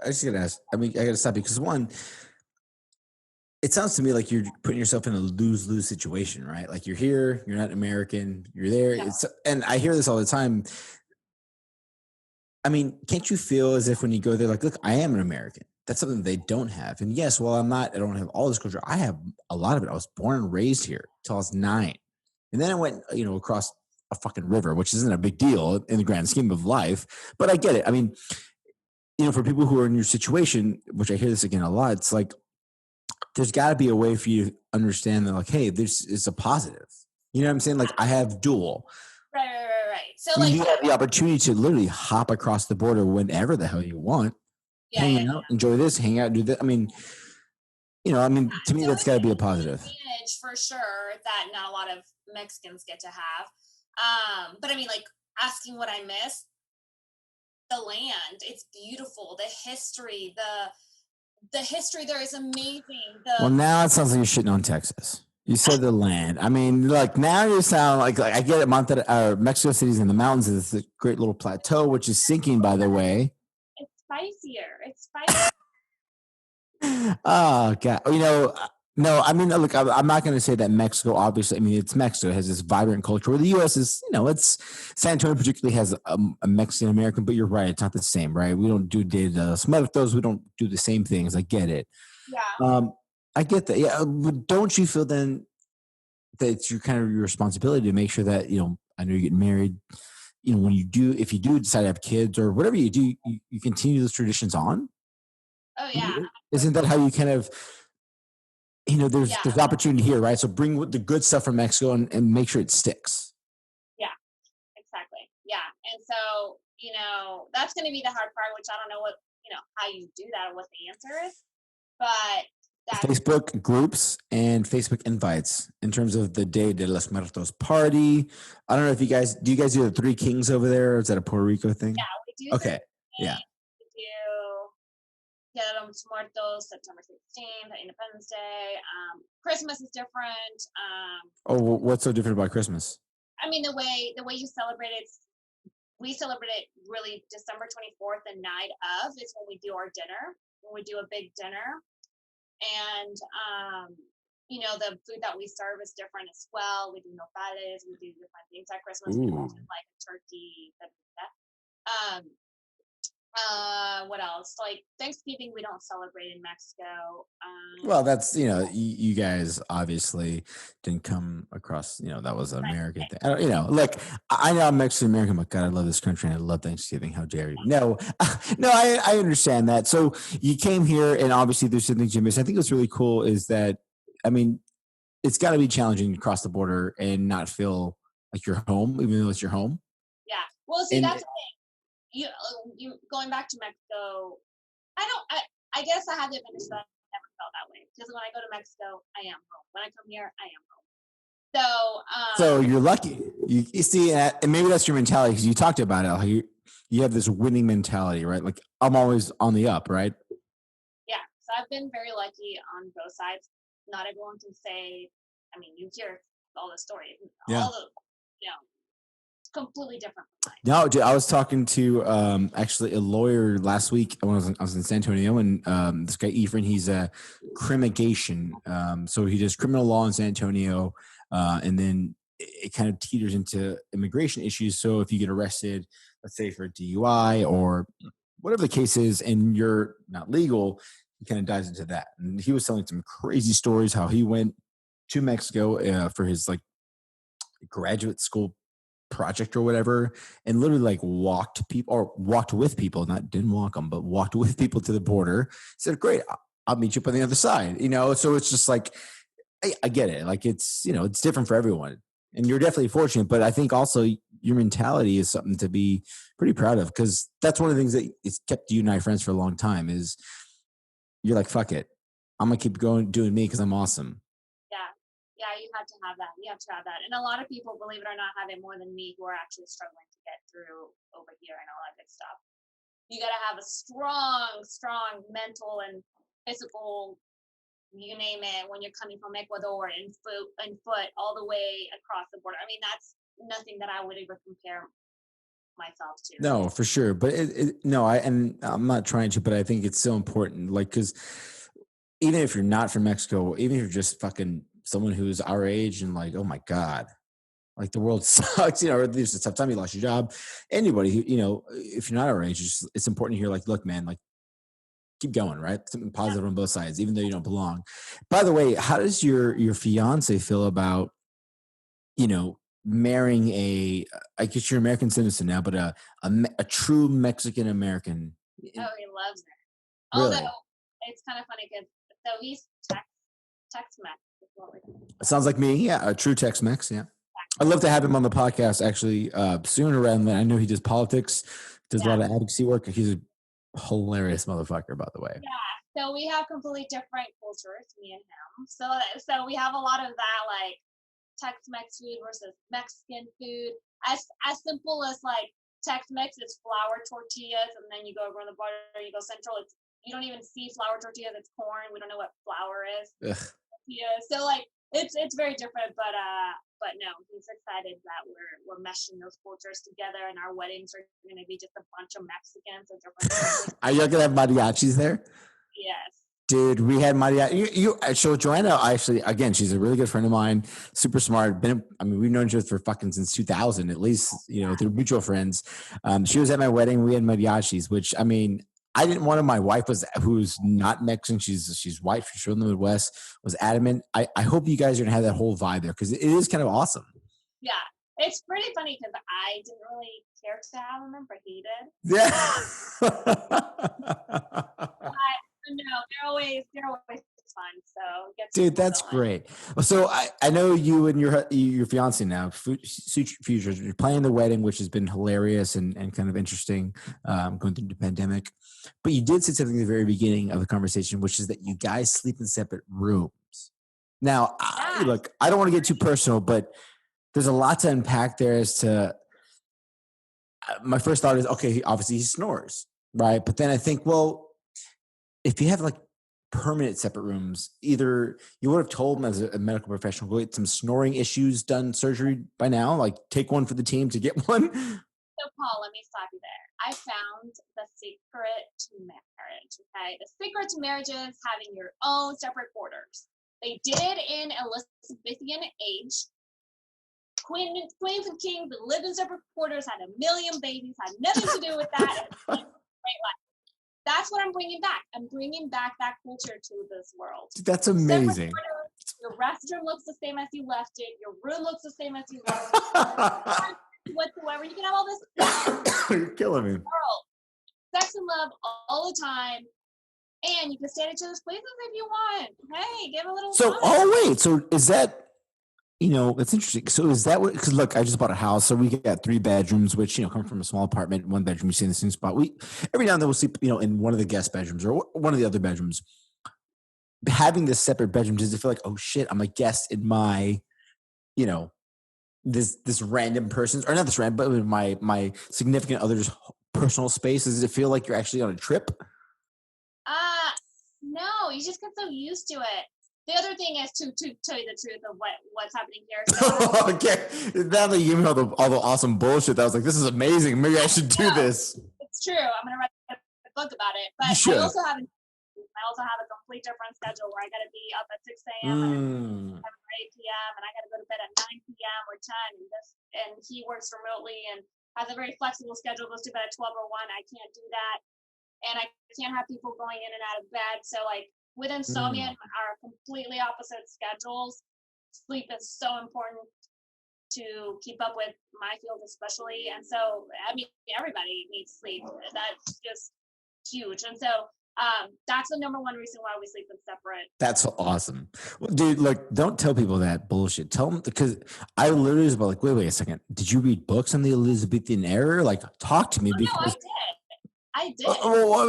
Speaker 1: I just got to ask, I mean, I got to stop you because one, it sounds to me like you're putting yourself in a lose-lose situation, right? Like you're here, you're not American, you're there. Yeah. And I hear this all the time. I mean, can't you feel as if when you go there, like, look, I am an American. That's something they don't have. And yes, well, I don't have all this culture. I have a lot of it. I was born and raised here till I was 9. And then I went, across a fucking river, which isn't a big deal in the grand scheme of life. But I get it. I mean, for people who are in your situation, which I hear this again a lot, it's like, there's got to be a way for you to understand that, like, hey, this is a positive. You know what I'm saying? Like, I have dual.
Speaker 3: Right. So,
Speaker 1: you have the opportunity to literally hop across the border whenever the hell you want. Hang out, enjoy this, hang out, do that. I mean, to me, that's got to be a positive.
Speaker 3: Advantage for sure that not a lot of Mexicans get to have. But I mean, like, asking what I miss, the land, it's beautiful. The history, the history there is amazing.
Speaker 1: Well, now it sounds like you're shitting on Texas. You said the land. I mean, like now you sound like I get it. Mexico City's in the mountains. It's a great little plateau, which is sinking, by the way.
Speaker 3: It's spicier. It's spicier.
Speaker 1: Oh God! No. I mean, look, I'm not going to say that Mexico. Obviously, I mean, it's Mexico. It has this vibrant culture. Where the U.S. is, it's San Antonio particularly has a Mexican American. But you're right; it's not the same, right? We don't do Dia de los Muertos. We don't do the same things. I get it.
Speaker 3: Yeah.
Speaker 1: I get that. Yeah. But don't you feel then that it's your responsibility to make sure that, I know you're getting married, if you do decide to have kids or whatever you do, you continue those traditions on?
Speaker 3: Oh, yeah.
Speaker 1: Isn't that how you kind of, there's opportunity here, right? So bring the good stuff from Mexico and make sure it sticks.
Speaker 3: Yeah, exactly. Yeah. And so, that's going to be the hard part, which I don't know how you do that or what the answer is, but
Speaker 1: Facebook groups and Facebook invites in terms of the Day de los Muertos party. I don't know if do you guys do the Three Kings over there? Or is that a Puerto Rico thing?
Speaker 3: Yeah, we do.
Speaker 1: Okay. Yeah.
Speaker 3: We do Dia de los Muertos, September 16th, Independence Day. Christmas is different.
Speaker 1: What's so different about Christmas?
Speaker 3: I mean, the way you celebrate it, we celebrate it really December 24th, the night of is when we do our dinner, when we do a big dinner. And, the food that we serve is different as well. We do nopales, we do different things at Christmas. We do like turkey. What else? Like Thanksgiving, we don't celebrate in Mexico.
Speaker 1: Well, that's, you guys obviously didn't come across, that was an American thing. I know I'm Mexican American, but God, I love this country and I love Thanksgiving. How dare you? No, I understand that. So you came here and obviously there's some things you missed. I think what's really cool is that, I mean, it's got to be challenging to cross the border and not feel like you're home, even though it's your home.
Speaker 3: Yeah. Well, see, that's the thing. You going back to Mexico, I guess I have the advantage that I never felt that way because when I go to Mexico, I am home. When I come here, I am home. So,
Speaker 1: So you're lucky. You see, and maybe that's your mentality because you talked about it. How you have this winning mentality, right? Like I'm always on the up, right?
Speaker 3: yeah, so I've been very lucky on both sides. Not everyone can say, I mean, you hear all the stories,
Speaker 1: Yeah.
Speaker 3: all the, it's completely different from mine.
Speaker 1: No, dude, I was talking to actually a lawyer last week when I was in San Antonio, and this guy Ephraim, he's a crimmigration. So he does criminal law in San Antonio, and then it kind of teeters into immigration issues. So if you get arrested, let's say for a DUI or whatever the case is, and you're not legal, he kind of dives into that. And he was telling some crazy stories how he went to Mexico for his like graduate school project or whatever, and literally like walked people or walked with people, not didn't walk them, but walked with people to the border. Said, "Great, I'll meet you up on the other side." So it's just like I get it. Like it's it's different for everyone, and you're definitely fortunate. But I think also your mentality is something to be pretty proud of because that's one of the things that it's kept you and I friends for a long time. Is you're like, fuck it, I'm gonna keep going doing me because I'm awesome.
Speaker 3: Yeah, you have to have that. You have to have that. And a lot of people, believe it or not, have it more than me who are actually struggling to get through over here and all that good stuff. You got to have a strong mental and physical, you name it, when you're coming from Ecuador and foot all the way across the border. I mean, that's nothing that I would ever compare myself to.
Speaker 1: No, for sure. But I'm not trying to, but I think it's so important. Like, because even if you're not from Mexico, even if you're just fucking someone who's our age and like, oh my God, like the world sucks, or there's a tough time, you lost your job. Anybody who, if you're not our age, it's important to hear like, look, man, like keep going, right? Something positive on both sides, even though you don't belong. By the way, how does your fiance feel about, marrying I guess you're an American citizen now, but a true Mexican American?
Speaker 3: Oh, he loves it.
Speaker 1: Really?
Speaker 3: Although it's kind of funny because so he's Tex-Mex.
Speaker 1: It sounds like me. Yeah, a true Tex-Mex. Yeah, I'd love to have him on the podcast actually sooner rather than I know he does politics, does a lot of advocacy work. He's a hilarious motherfucker, by the way.
Speaker 3: Yeah, so we have completely different cultures, me and him. So we have a lot of that, like Tex-Mex food versus Mexican food. As simple as like Tex-Mex is flour tortillas, and then you go over on the border, you go central. You don't even see flour tortillas. It's corn. We don't know what flour is.
Speaker 1: Ugh.
Speaker 3: Yeah, so like it's very different, but no, he's excited that we're meshing those cultures together, and our weddings are going to be just a bunch of Mexicans and different.
Speaker 1: Are you gonna have mariachis there?
Speaker 3: Yes.
Speaker 1: Dude, we had mariachi. So Joanna, actually, again, she's a really good friend of mine, super smart. We've known each other for fucking since 2000, at least, through mutual friends. She was at my wedding. We had mariachis, which I didn't want to. My wife who's not Mexican. She's white. She's from the Midwest. Was adamant. I hope you guys are gonna have that whole vibe there because it is kind of awesome.
Speaker 3: Yeah, it's pretty funny because I didn't really care to have them, but he did.
Speaker 1: Yeah.
Speaker 3: No, they're always fun. So
Speaker 1: dude, that's great. So I know you and your fiance now, Futures, you're planning the wedding, which has been hilarious and kind of interesting, going through the pandemic. But you did say something at the very beginning of the conversation, which is that you guys sleep in separate rooms. Now, look, I don't want to get too personal, but there's a lot to unpack there as to. My first thought is, okay, obviously he snores, right? But then I think, well, if you have like permanent separate rooms, either you would have told him as a medical professional, go get some snoring issues done surgery by now, like take one for the team to get one.
Speaker 3: So Paul, let me stop you there. I found the secret to marriage. Okay, the secret to marriage is having your own separate quarters. They did it in Elizabethan age. Queens and kings that lived in separate quarters, had a million babies, had nothing to do with that. Great life. That's what I'm bringing back. I'm bringing back that culture to this world.
Speaker 1: That's amazing.
Speaker 3: Your restroom looks the same as you left it. Your room looks the same as you left it. Whatsoever. You can have all this.
Speaker 1: You're killing me.
Speaker 3: World. Sex and love all the time. And you can stay at each other's places if you want. Hey, give a little
Speaker 1: time. So is that, it's interesting. So is that what, because look, I just bought a house. So we got 3 bedrooms, which, come from a small apartment, 1 bedroom, you stay in the same spot. We, every now and then we'll sleep, in one of the guest bedrooms or one of the other bedrooms. having this separate bedroom, does it feel like, oh shit, I'm a guest in my, you know, this random person's, or not this random, but my significant other's personal space? Does it feel like you're actually on a trip?
Speaker 3: Uh no, you just get so used to it. The other thing is to tell you the truth of what's happening here. So
Speaker 1: Okay. Now that you know all the awesome bullshit, that I was like, this is amazing. Maybe I should do this.
Speaker 3: it's true. I'm gonna write a book about it.
Speaker 1: You
Speaker 3: But
Speaker 1: should.
Speaker 3: I also have a complete different schedule where I gotta be up at 6 a.m. and 8 p.m. and I gotta go to bed at 9 p.m. or 10 and he works remotely and has a very flexible schedule, goes to bed at 12 or 1. I can't do that. And I can't have people going in and out of bed. So like with insomnia, our completely opposite schedules, sleep is so important to keep up with my field especially. And so I mean everybody needs sleep. That's just huge. And so that's the number one reason why we sleep in separate.
Speaker 1: That's awesome. Well, dude, like, don't tell people that bullshit. Tell them, because I literally was about like, wait a second. Did you read books on the Elizabethan era? Like, talk to me.
Speaker 3: No, I did.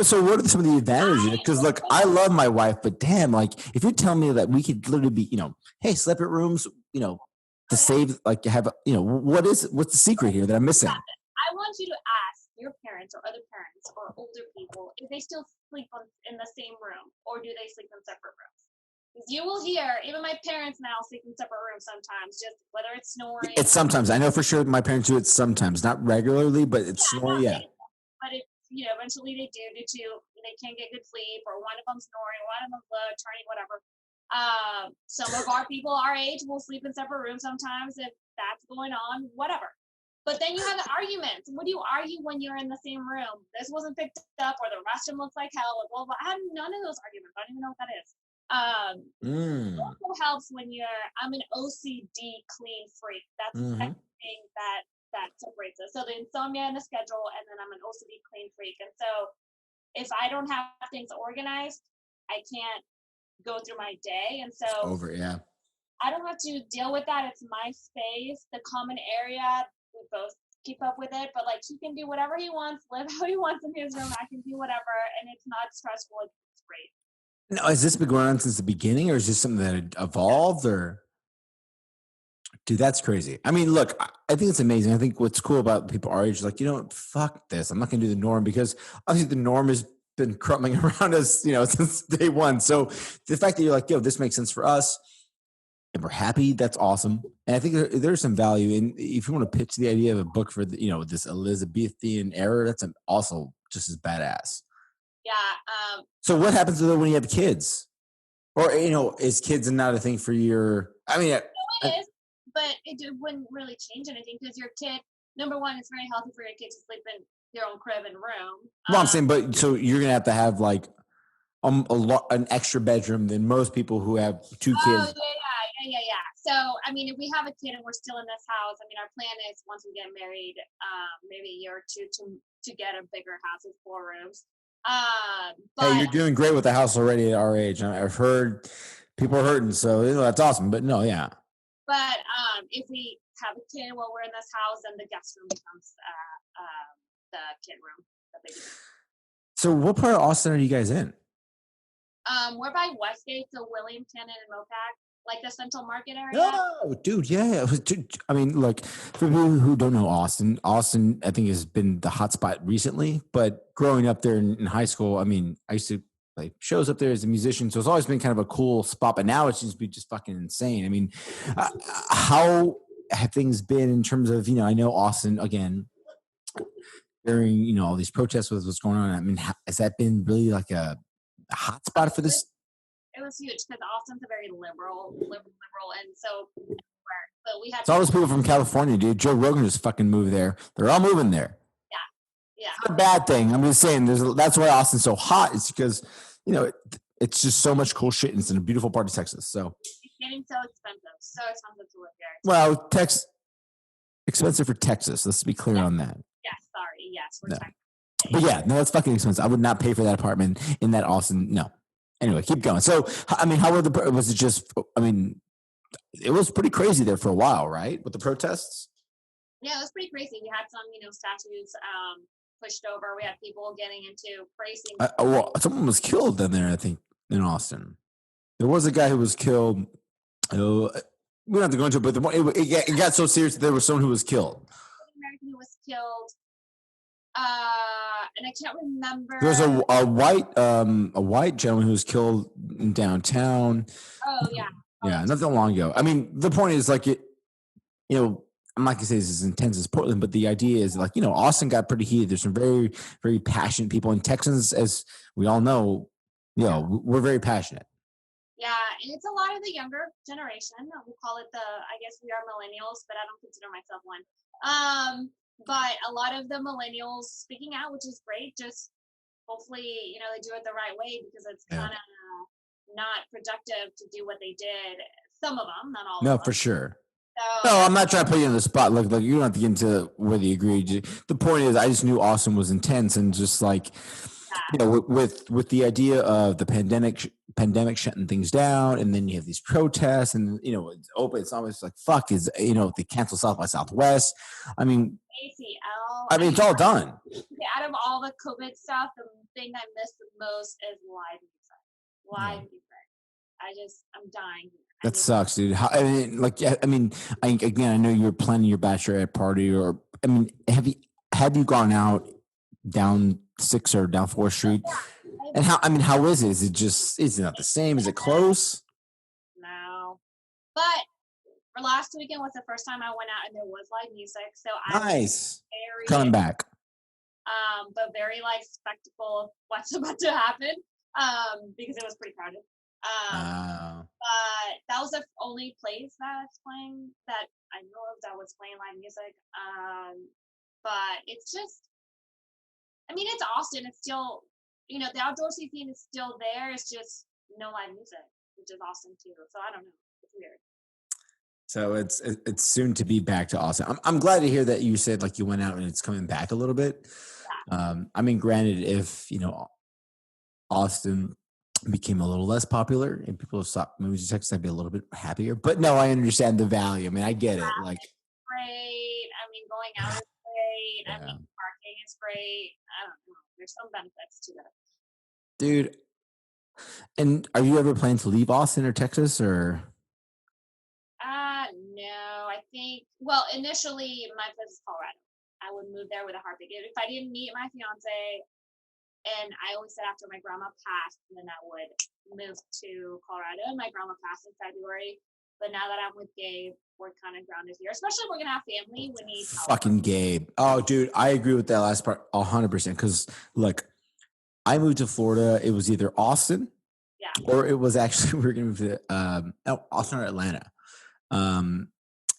Speaker 1: So what are some of the advantages? Because look, I love my wife, but damn, like, if you're telling me that we could literally be, hey, separate rooms, to save, like, what's the secret here that I'm missing?
Speaker 3: I want you to ask your parents or other parents or older people if they still sleep in the same room or do they sleep in separate rooms. Because you will hear, even my parents now sleep in separate rooms sometimes, just whether it's snoring.
Speaker 1: It's sometimes. I know for sure my parents do it sometimes, not regularly, but it's snoring, yeah.
Speaker 3: But eventually they do due to they can't get good sleep or one of them's snoring, one of them's turning, whatever. Some of our people our age will sleep in separate rooms sometimes if that's going on, whatever. But then you have the arguments. What do you argue when you're in the same room? This wasn't picked up, or the restroom looks like hell. Blah, blah. I have none of those arguments. I don't even know what that is. It also helps when I'm an OCD clean freak. That's the thing that separates us. So the insomnia and the schedule, and then I'm an OCD clean freak. And so if I don't have things organized, I can't go through my day. And so
Speaker 1: yeah.
Speaker 3: I don't have to deal with that. It's my space, the common area. We both keep up with it, but like he can do whatever he wants, live how he wants in his room. I can do whatever, and it's not stressful. It's great.
Speaker 1: Now, has this been going on since the beginning, or is this something that evolved? Or, dude, that's crazy. I mean, look, I think it's amazing. I think what's cool about people our age is like, fuck this. I'm not going to do the norm, because obviously the norm has been crumbling around us, since day one. So the fact that you're like, this makes sense for us, and we're happy, that's awesome. And I think there's some value in, if you want to pitch the idea of a book for this Elizabethan era, that's also just as badass.
Speaker 3: Yeah.
Speaker 1: So what happens when you have kids? Or, is kids not a thing for your,
Speaker 3: it is, but it wouldn't really change anything, because your kid, number one, it's very healthy for your kid to sleep in their own crib and room.
Speaker 1: Well, I'm saying, but so you're going to have like an extra bedroom than most people who have two kids.
Speaker 3: Yeah. So, I mean, if we have a kid and we're still in this house, I mean, our plan is once we get married, maybe a year or two to get a bigger house with 4 rooms. But
Speaker 1: hey, you're doing great with the house already at our age. I've heard people are hurting, so that's awesome. But no, yeah.
Speaker 3: But if we have a kid while we're in this house, then the guest room becomes the kid room, the baby.
Speaker 1: So, what part of Austin are you guys in?
Speaker 3: We're by Westgate, so Williamton and Mopac, like the Central Market area.
Speaker 1: Oh, dude, yeah. I mean, look, for people who don't know Austin, I think has been the hot spot recently. But growing up there in high school, I mean, I used to play shows up there as a musician, so it's always been kind of a cool spot. But now it's just fucking insane. I mean, how have things been in terms of I know Austin again during all these protests with what's going on? I mean, has that been really like a hot spot for this?
Speaker 3: It was huge because Austin's a very liberal, and so we had.
Speaker 1: It's all those people from California, dude. Joe Rogan just fucking moved there. They're all moving there.
Speaker 3: Yeah.
Speaker 1: It's not a bad thing. I'm just saying, that's why Austin's so hot. It's because it's just so much cool shit, and it's in a beautiful part of Texas. So
Speaker 3: it's getting so expensive to live here.
Speaker 1: Well, expensive for Texas. Let's be clear on that.
Speaker 3: Yeah, sorry. Yes, we're Texas.
Speaker 1: But yeah, no, it's fucking expensive. I would not pay for that apartment in that Austin. No. Anyway, keep going. So, I mean, was it just, I mean, it was pretty crazy there for a while, right? With the protests?
Speaker 3: Yeah, it was pretty crazy. We had some, statues pushed over. We had people getting into racing.
Speaker 1: Well, someone was killed down there, I think, in Austin. There was a guy who was killed. We don't have to go into it, but it got so serious that there was someone who was killed.
Speaker 3: American who was killed. And I can't remember.
Speaker 1: There was a white gentleman who was killed in downtown.
Speaker 3: Oh yeah.
Speaker 1: Yeah, not that long ago. I mean, the point is like it. I'm not gonna say it's as intense as Portland, but the idea is like Austin got pretty heated. There's some very very passionate people, and Texans, as we all know, we're very passionate.
Speaker 3: Yeah, and it's a lot of the younger generation. We'll call it I guess we are millennials, but I don't consider myself one. But a lot of the millennials speaking out, which is great. Just hopefully, they do it the right way, because it's kind of not productive to do what they did. Some of them, not all of them.
Speaker 1: No, for sure.
Speaker 3: So,
Speaker 1: no, I'm not trying to put you on the spot. Like you don't have to get into whether you agree. The point is, I just knew Austin was intense, and just like with the idea of the pandemic shutting things down, and then you have these protests, and it's open. It's almost like fuck is they cancel South by Southwest. I mean,
Speaker 3: ACL.
Speaker 1: It's all done.
Speaker 3: Out of all the COVID stuff, the thing I miss the most is live music. Live music. I'm dying.
Speaker 1: That sucks, dude. I know you're planning your bachelorette party, have you gone out down 6th or down 4th Street? And how is it? Is it not the same? Is it close?
Speaker 3: No. But for last weekend was the first time I went out and there was live music. So
Speaker 1: nice. Coming back.
Speaker 3: But very like spectacle of what's about to happen. Because it was pretty crowded. But that was the only place that's playing that I know of that was playing live music. But it's just, it's Austin. It's still, the outdoorsy scene is still there. It's just no live music, which is Austin too. So I don't know. It's weird.
Speaker 1: So it's soon to be back to Austin. I'm glad to hear that you said like you went out and it's coming back a little bit. Yeah. Granted, if Austin became a little less popular and people stopped moving to Texas, I'd be a little bit happier. But no, I understand the value. I get it. Like,
Speaker 3: great. Going out is great. Yeah. Parking is great. I don't know. There's some benefits to that.
Speaker 1: Dude. And are you ever planning to leave Austin or Texas or?
Speaker 3: No. I think, initially my place is Colorado. I would move there with a heartbeat. If I didn't meet my fiance, and I always said after my grandma passed, then I would move to Colorado. And my grandma passed in February. But now that I'm with Gabe, we're kind of grounded here. Especially if we're going to have family. We need help.
Speaker 1: Fucking Gabe. Oh, dude, I agree with that last part 100%. Because, look, I moved to Florida. It was either Austin or it was actually, we were going to move to Austin or Atlanta.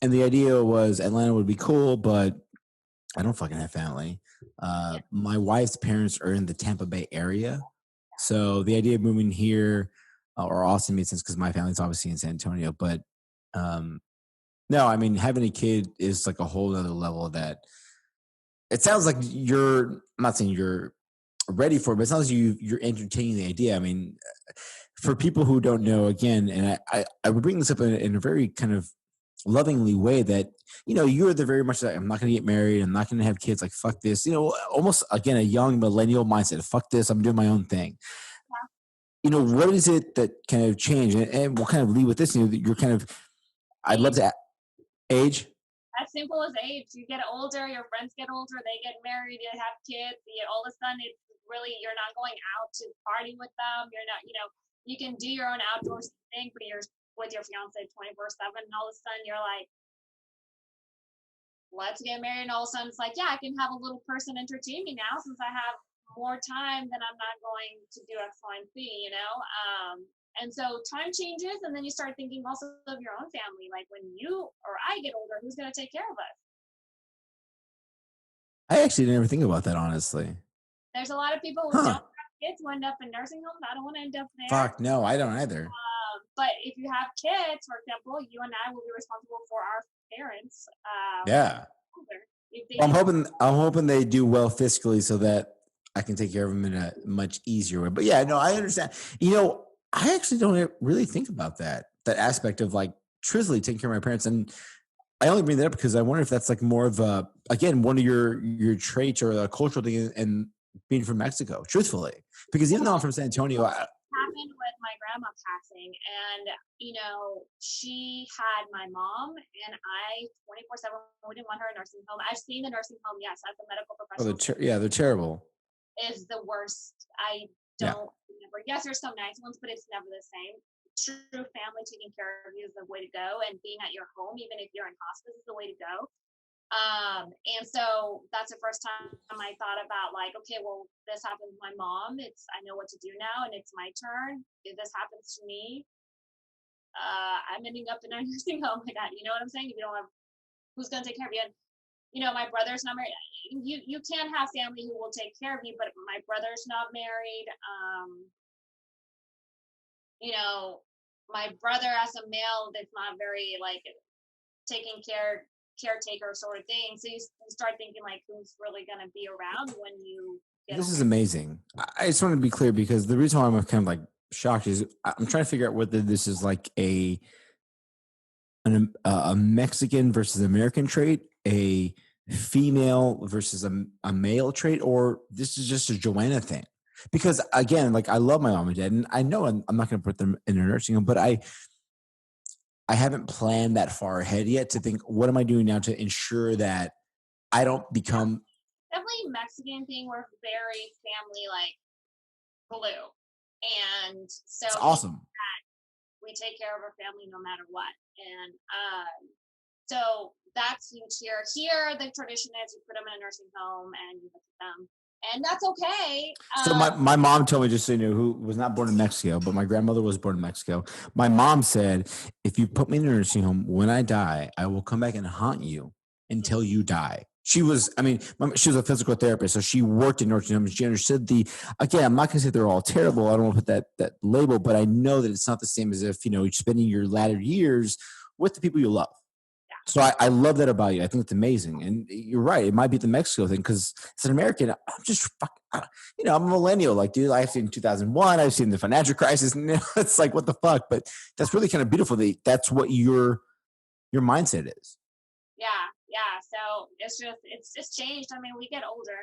Speaker 1: And the idea was Atlanta would be cool, but I don't fucking have family. My wife's parents are in the Tampa Bay area. So the idea of moving here or Austin made sense because my family's obviously in San Antonio. But no, having a kid is like a whole other level of that. It sounds like I'm not saying you're ready for it, but it sounds like you're entertaining the idea. For people who don't know, again, and I would bring this up in a very kind of lovingly way that, you're the very much like, I'm not going to get married. I'm not going to have kids. Like, fuck this, almost again, a young millennial mindset. Fuck this. I'm doing my own thing. Yeah. What is it that kind of changed? And we'll kind of lead with this. You're kind of, I'd love to age.
Speaker 3: As simple as age. You get older, your friends get older, they get married, you have kids. All of a sudden, it's really, you're not going out to party with them. You're not, you can do your own outdoors thing, but you're with your fiance 24/7, and all of a sudden you're like, let's get married. And all of a sudden it's like, I can have a little person entertain me now since I have more time, then I'm not going to do X, Y, and Z, and so time changes, and then you start thinking also of your own family. Like when you or I get older, who's going to take care of us?
Speaker 1: I actually didn't ever think about that, honestly.
Speaker 3: There's a lot of people who don't have kids who end up in nursing homes. I don't want to end up there.
Speaker 1: Fuck, no, I don't either.
Speaker 3: But if you have kids, for example, you and I will be responsible for our parents.
Speaker 1: I'm hoping they do well fiscally so that I can take care of them in a much easier way. But yeah, no, I understand. I actually don't really think about that aspect of like truthfully taking care of my parents. And I only bring that up because I wonder if that's like more of one of your traits or a cultural thing and being from Mexico, truthfully. Because even though I'm from San Antonio,
Speaker 3: happened with my grandma passing, and she had my mom and I 24/7. We didn't want her in a nursing home. I've seen the nursing home, yes, as a medical
Speaker 1: Oh,
Speaker 3: professional.
Speaker 1: they're terrible.
Speaker 3: Is the worst. I don't remember. Yes, there's some nice ones, but it's never the same. True family taking care of you is the way to go, and being at your home, even if you're in hospice, is the way to go. And so that's the first time I thought about, like, okay, well, this happened with my mom. I know what to do now, and it's my turn. If this happens to me, I'm ending up in a nursing home like that. You know what I'm saying? If you don't have, who's going to take care of you? And, my brother's not married. You can have family who will take care of you, but my brother's not married. My brother as a male, that's not very, like, taking caretaker sort of thing. So you start thinking, like, who's really going to be around when you get
Speaker 1: This is
Speaker 3: older.
Speaker 1: amazing. I just want to be clear, because the reason why I'm kind of like shocked is I'm trying to figure out whether this is like a Mexican versus American trait, a female versus a male trait, or this is just a Joanna thing. Because again, like, I love my mom and dad, and I know I'm not going to put them in a nursing home, but I haven't planned that far ahead yet to think, what am I doing now to ensure that I don't become
Speaker 3: Definitely Mexican thing. We're very family, like, glue. And so
Speaker 1: it's awesome.
Speaker 3: we take care of our family no matter what. And so that's huge here. Here, the tradition is you put them in a nursing home and you visit them. And that's okay.
Speaker 1: So my mom told me, just so you know, who was not born in Mexico, but my grandmother was born in Mexico. My mom said, if you put me in a nursing home, when I die, I will come back and haunt you until you die. She was a physical therapist, so she worked in nursing homes. She understood again, I'm not going to say they're all terrible. I don't want to put that label, but I know that it's not the same as if, you're spending your latter years with the people you love. So I love that about you. I think it's amazing. And you're right. It might be the Mexico thing, because as an American, I'm just I'm a millennial. Like, dude, I've seen 2001. I've seen the financial crisis. And it's like, what the fuck? But that's really kind of beautiful. That's what your mindset is.
Speaker 3: Yeah. So it's just changed. I mean, we get older.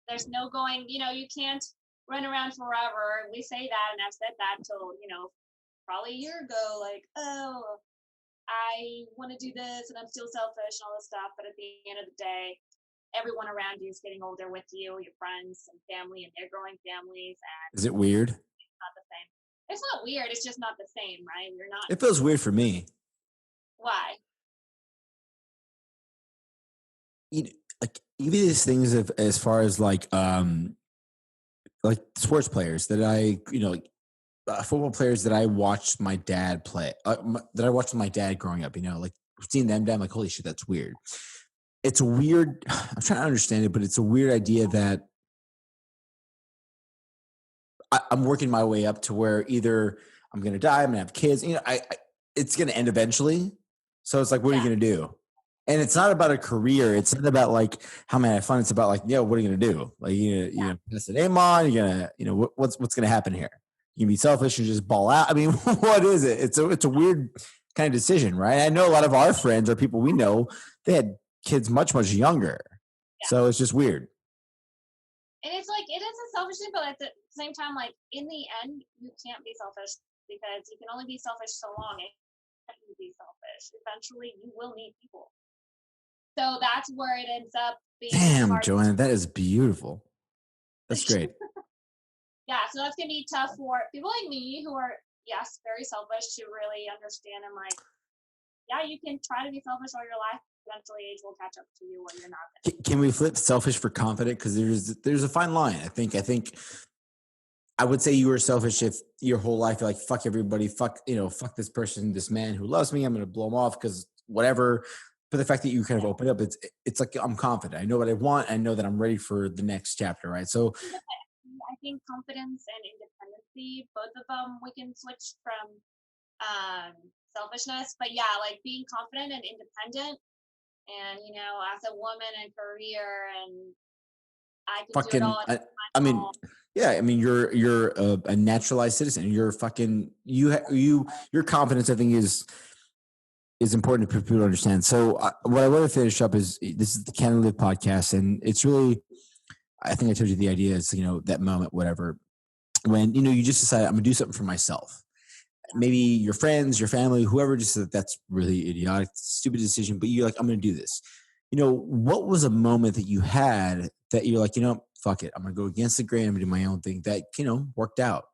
Speaker 3: There's no going, you can't run around forever. We say that, and I've said that till, probably a year ago, like, oh, I want to do this and I'm still selfish and all this stuff. But at the end of the day, everyone around you is getting older with you, your friends and family, and they're growing families. And
Speaker 1: Is it weird?
Speaker 3: it's not the same. It's not weird. It's just not the same, right? You're not.
Speaker 1: It feels weird for me.
Speaker 3: Why?
Speaker 1: Like, even these things as far as like sports players that football players that I watched my dad play, that I watched my dad growing up, like seeing them, I'm like, holy shit, that's weird. It's weird. I'm trying to understand it, but it's a weird idea that I'm working my way up to where either I'm going to die, I'm going to have kids, it's going to end eventually. So it's like, what are you going to do? And it's not about a career. It's not about like how many I have fun. It's about like, what are you going to do? Like, pass the name on. You're going to, what's going to happen here? You can be selfish and just ball out. I mean, what is it? It's a weird kind of decision, right? I know a lot of our friends or people we know, they had kids much, much younger. Yeah. So it's just weird.
Speaker 3: And it's like, it is a selfish thing, but at the same time, like, in the end, you can't be selfish, because you can only be selfish so long. And you can be selfish. Eventually, you will need people. So that's where it ends up being.
Speaker 1: Damn, Joanna, that is beautiful. That's great.
Speaker 3: Yeah, so that's going to be tough for people like me who are, yes, very selfish, to really understand and, like, yeah, you can try to be selfish all your life. Eventually, age will catch up to you when you're not.
Speaker 1: Can we flip selfish for confident? Because there's a fine line. I think I would say you were selfish if your whole life you're like, fuck everybody, fuck this person, this man who loves me, I'm going to blow him off because whatever. But the fact that you kind of open up, it's like, I'm confident. I know what I want. I know that I'm ready for the next chapter, right? So
Speaker 3: I think confidence and independency, both of them, we can switch from selfishness. But yeah, like being confident and independent, and as a woman and career, and I can
Speaker 1: fucking,
Speaker 3: do it all.
Speaker 1: I mean, you're a naturalized citizen. You're fucking your confidence, I think, is important for people to understand. So what I want to finish up is, this is the Can I Live podcast, and it's really, I think I told you the idea is, that moment, whatever. when, you just decide I'm gonna do something for myself. Maybe your friends, your family, whoever just said that's really idiotic, stupid decision, but you're like, I'm gonna do this. What was a moment that you had that you're like, fuck it, I'm gonna go against the grain, I'm gonna do my own thing that, worked out?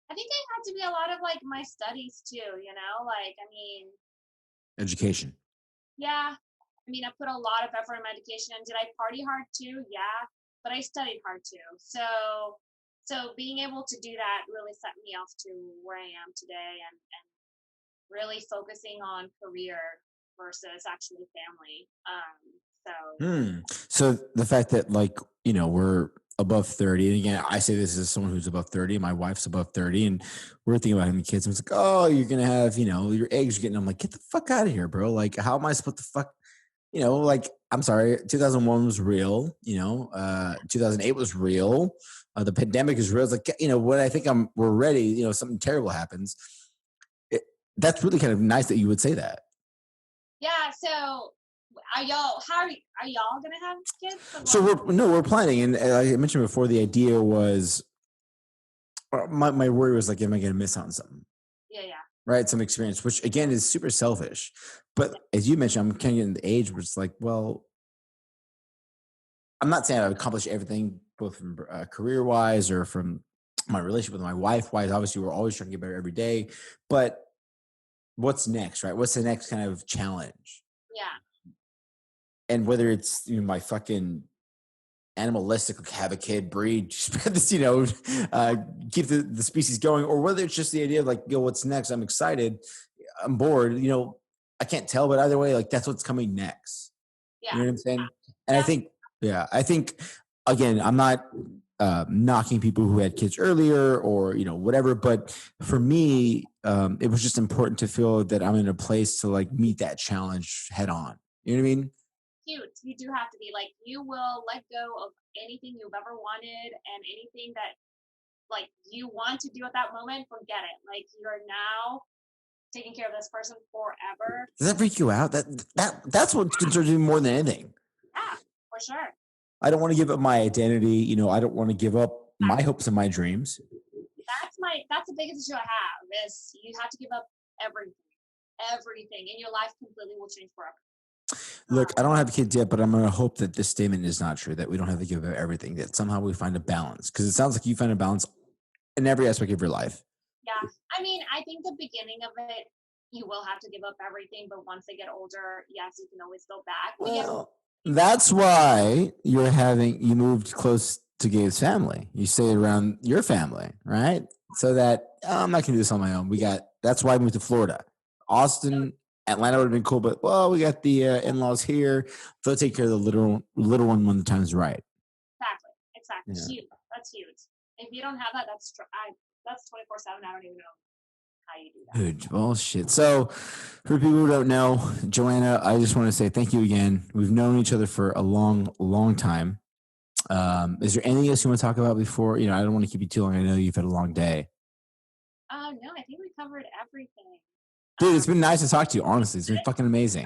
Speaker 3: I think it had to be a lot of like my studies too, like, I mean,
Speaker 1: Education.
Speaker 3: yeah, I mean, I put a lot of effort in my education. And did I party hard too? Yeah, but I studied hard too. So being able to do that really set me off to where I am today, and really focusing on career versus actually family.
Speaker 1: So the fact that we're above 30, and again, I say this as someone who's above 30, my wife's above 30, and we're thinking about having kids. And it's like, oh, you're gonna have, your eggs are getting. I'm like, get the fuck out of here, bro. Like, how am I supposed to fuck? Like, I'm sorry, 2001 was real. 2008 was real. The pandemic is real. It's like, when I think we're ready, something terrible happens. That's really kind of nice that you would say that.
Speaker 3: Yeah. So are y'all gonna have kids?
Speaker 1: So we're planning, and like I mentioned before, the idea was my worry was like, am I going to miss out on something?
Speaker 3: Yeah.
Speaker 1: Right, some experience, which again is super selfish. But as you mentioned, I'm kind of getting the age where it's like, well, I'm not saying I've accomplished everything, both from career wise or from my relationship with my wife wise. Obviously, we're always trying to get better every day. But what's next, right? What's the next kind of challenge?
Speaker 3: Yeah.
Speaker 1: And whether it's my fucking animalistic, like have a kid, breed, spread this, keep the species going, or whether it's just the idea of like, what's next? I'm excited, I'm bored. I can't tell, but either way, like that's what's coming next.
Speaker 3: Yeah.
Speaker 1: You know what I'm saying? And I think again, I'm not knocking people who had kids earlier or whatever, but for me, it was just important to feel that I'm in a place to like meet that challenge head on. You know what I mean?
Speaker 3: Cute. You do have to be like, you will let go of anything you've ever wanted, and anything that like you want to do at that moment, forget it. Like, you're now taking care of this person forever.
Speaker 1: Does that freak you out? That's what concerns me more than anything.
Speaker 3: Yeah, for sure.
Speaker 1: I don't want to give up my identity. I don't want to give up my hopes and my dreams.
Speaker 3: That's the biggest issue I have, is you have to give up everything, and your life completely will change forever.
Speaker 1: Look, I don't have kids yet, but I'm going to hope that this statement is not true, that we don't have to give up everything, that somehow we find a balance. Because it sounds like you find a balance in every aspect of your life.
Speaker 3: Yeah. I mean, I think the beginning of it, you will have to give up everything. But once they get older, yes, you can always go back.
Speaker 1: Well, that's why you moved close to Gabe's family. You stayed around your family, right? So that I'm not going to do this on my own. That's why I moved to Florida. Austin, Atlanta would have been cool, but we got the in-laws here. They'll take care of the little one when the time's right.
Speaker 3: Exactly. Yeah. Huge. That's huge. If you don't have that, that's 24/7. I don't even know how you do that.
Speaker 1: Dude, bullshit. So, for people who don't know, Joanna, I just want to say thank you again. We've known each other for a long, long time. Is there anything else you want to talk about before? I don't want to keep you too long. I know you've had a long day.
Speaker 3: No, I think we covered everything.
Speaker 1: Dude, it's been nice to talk to you. Honestly, it's been fucking amazing.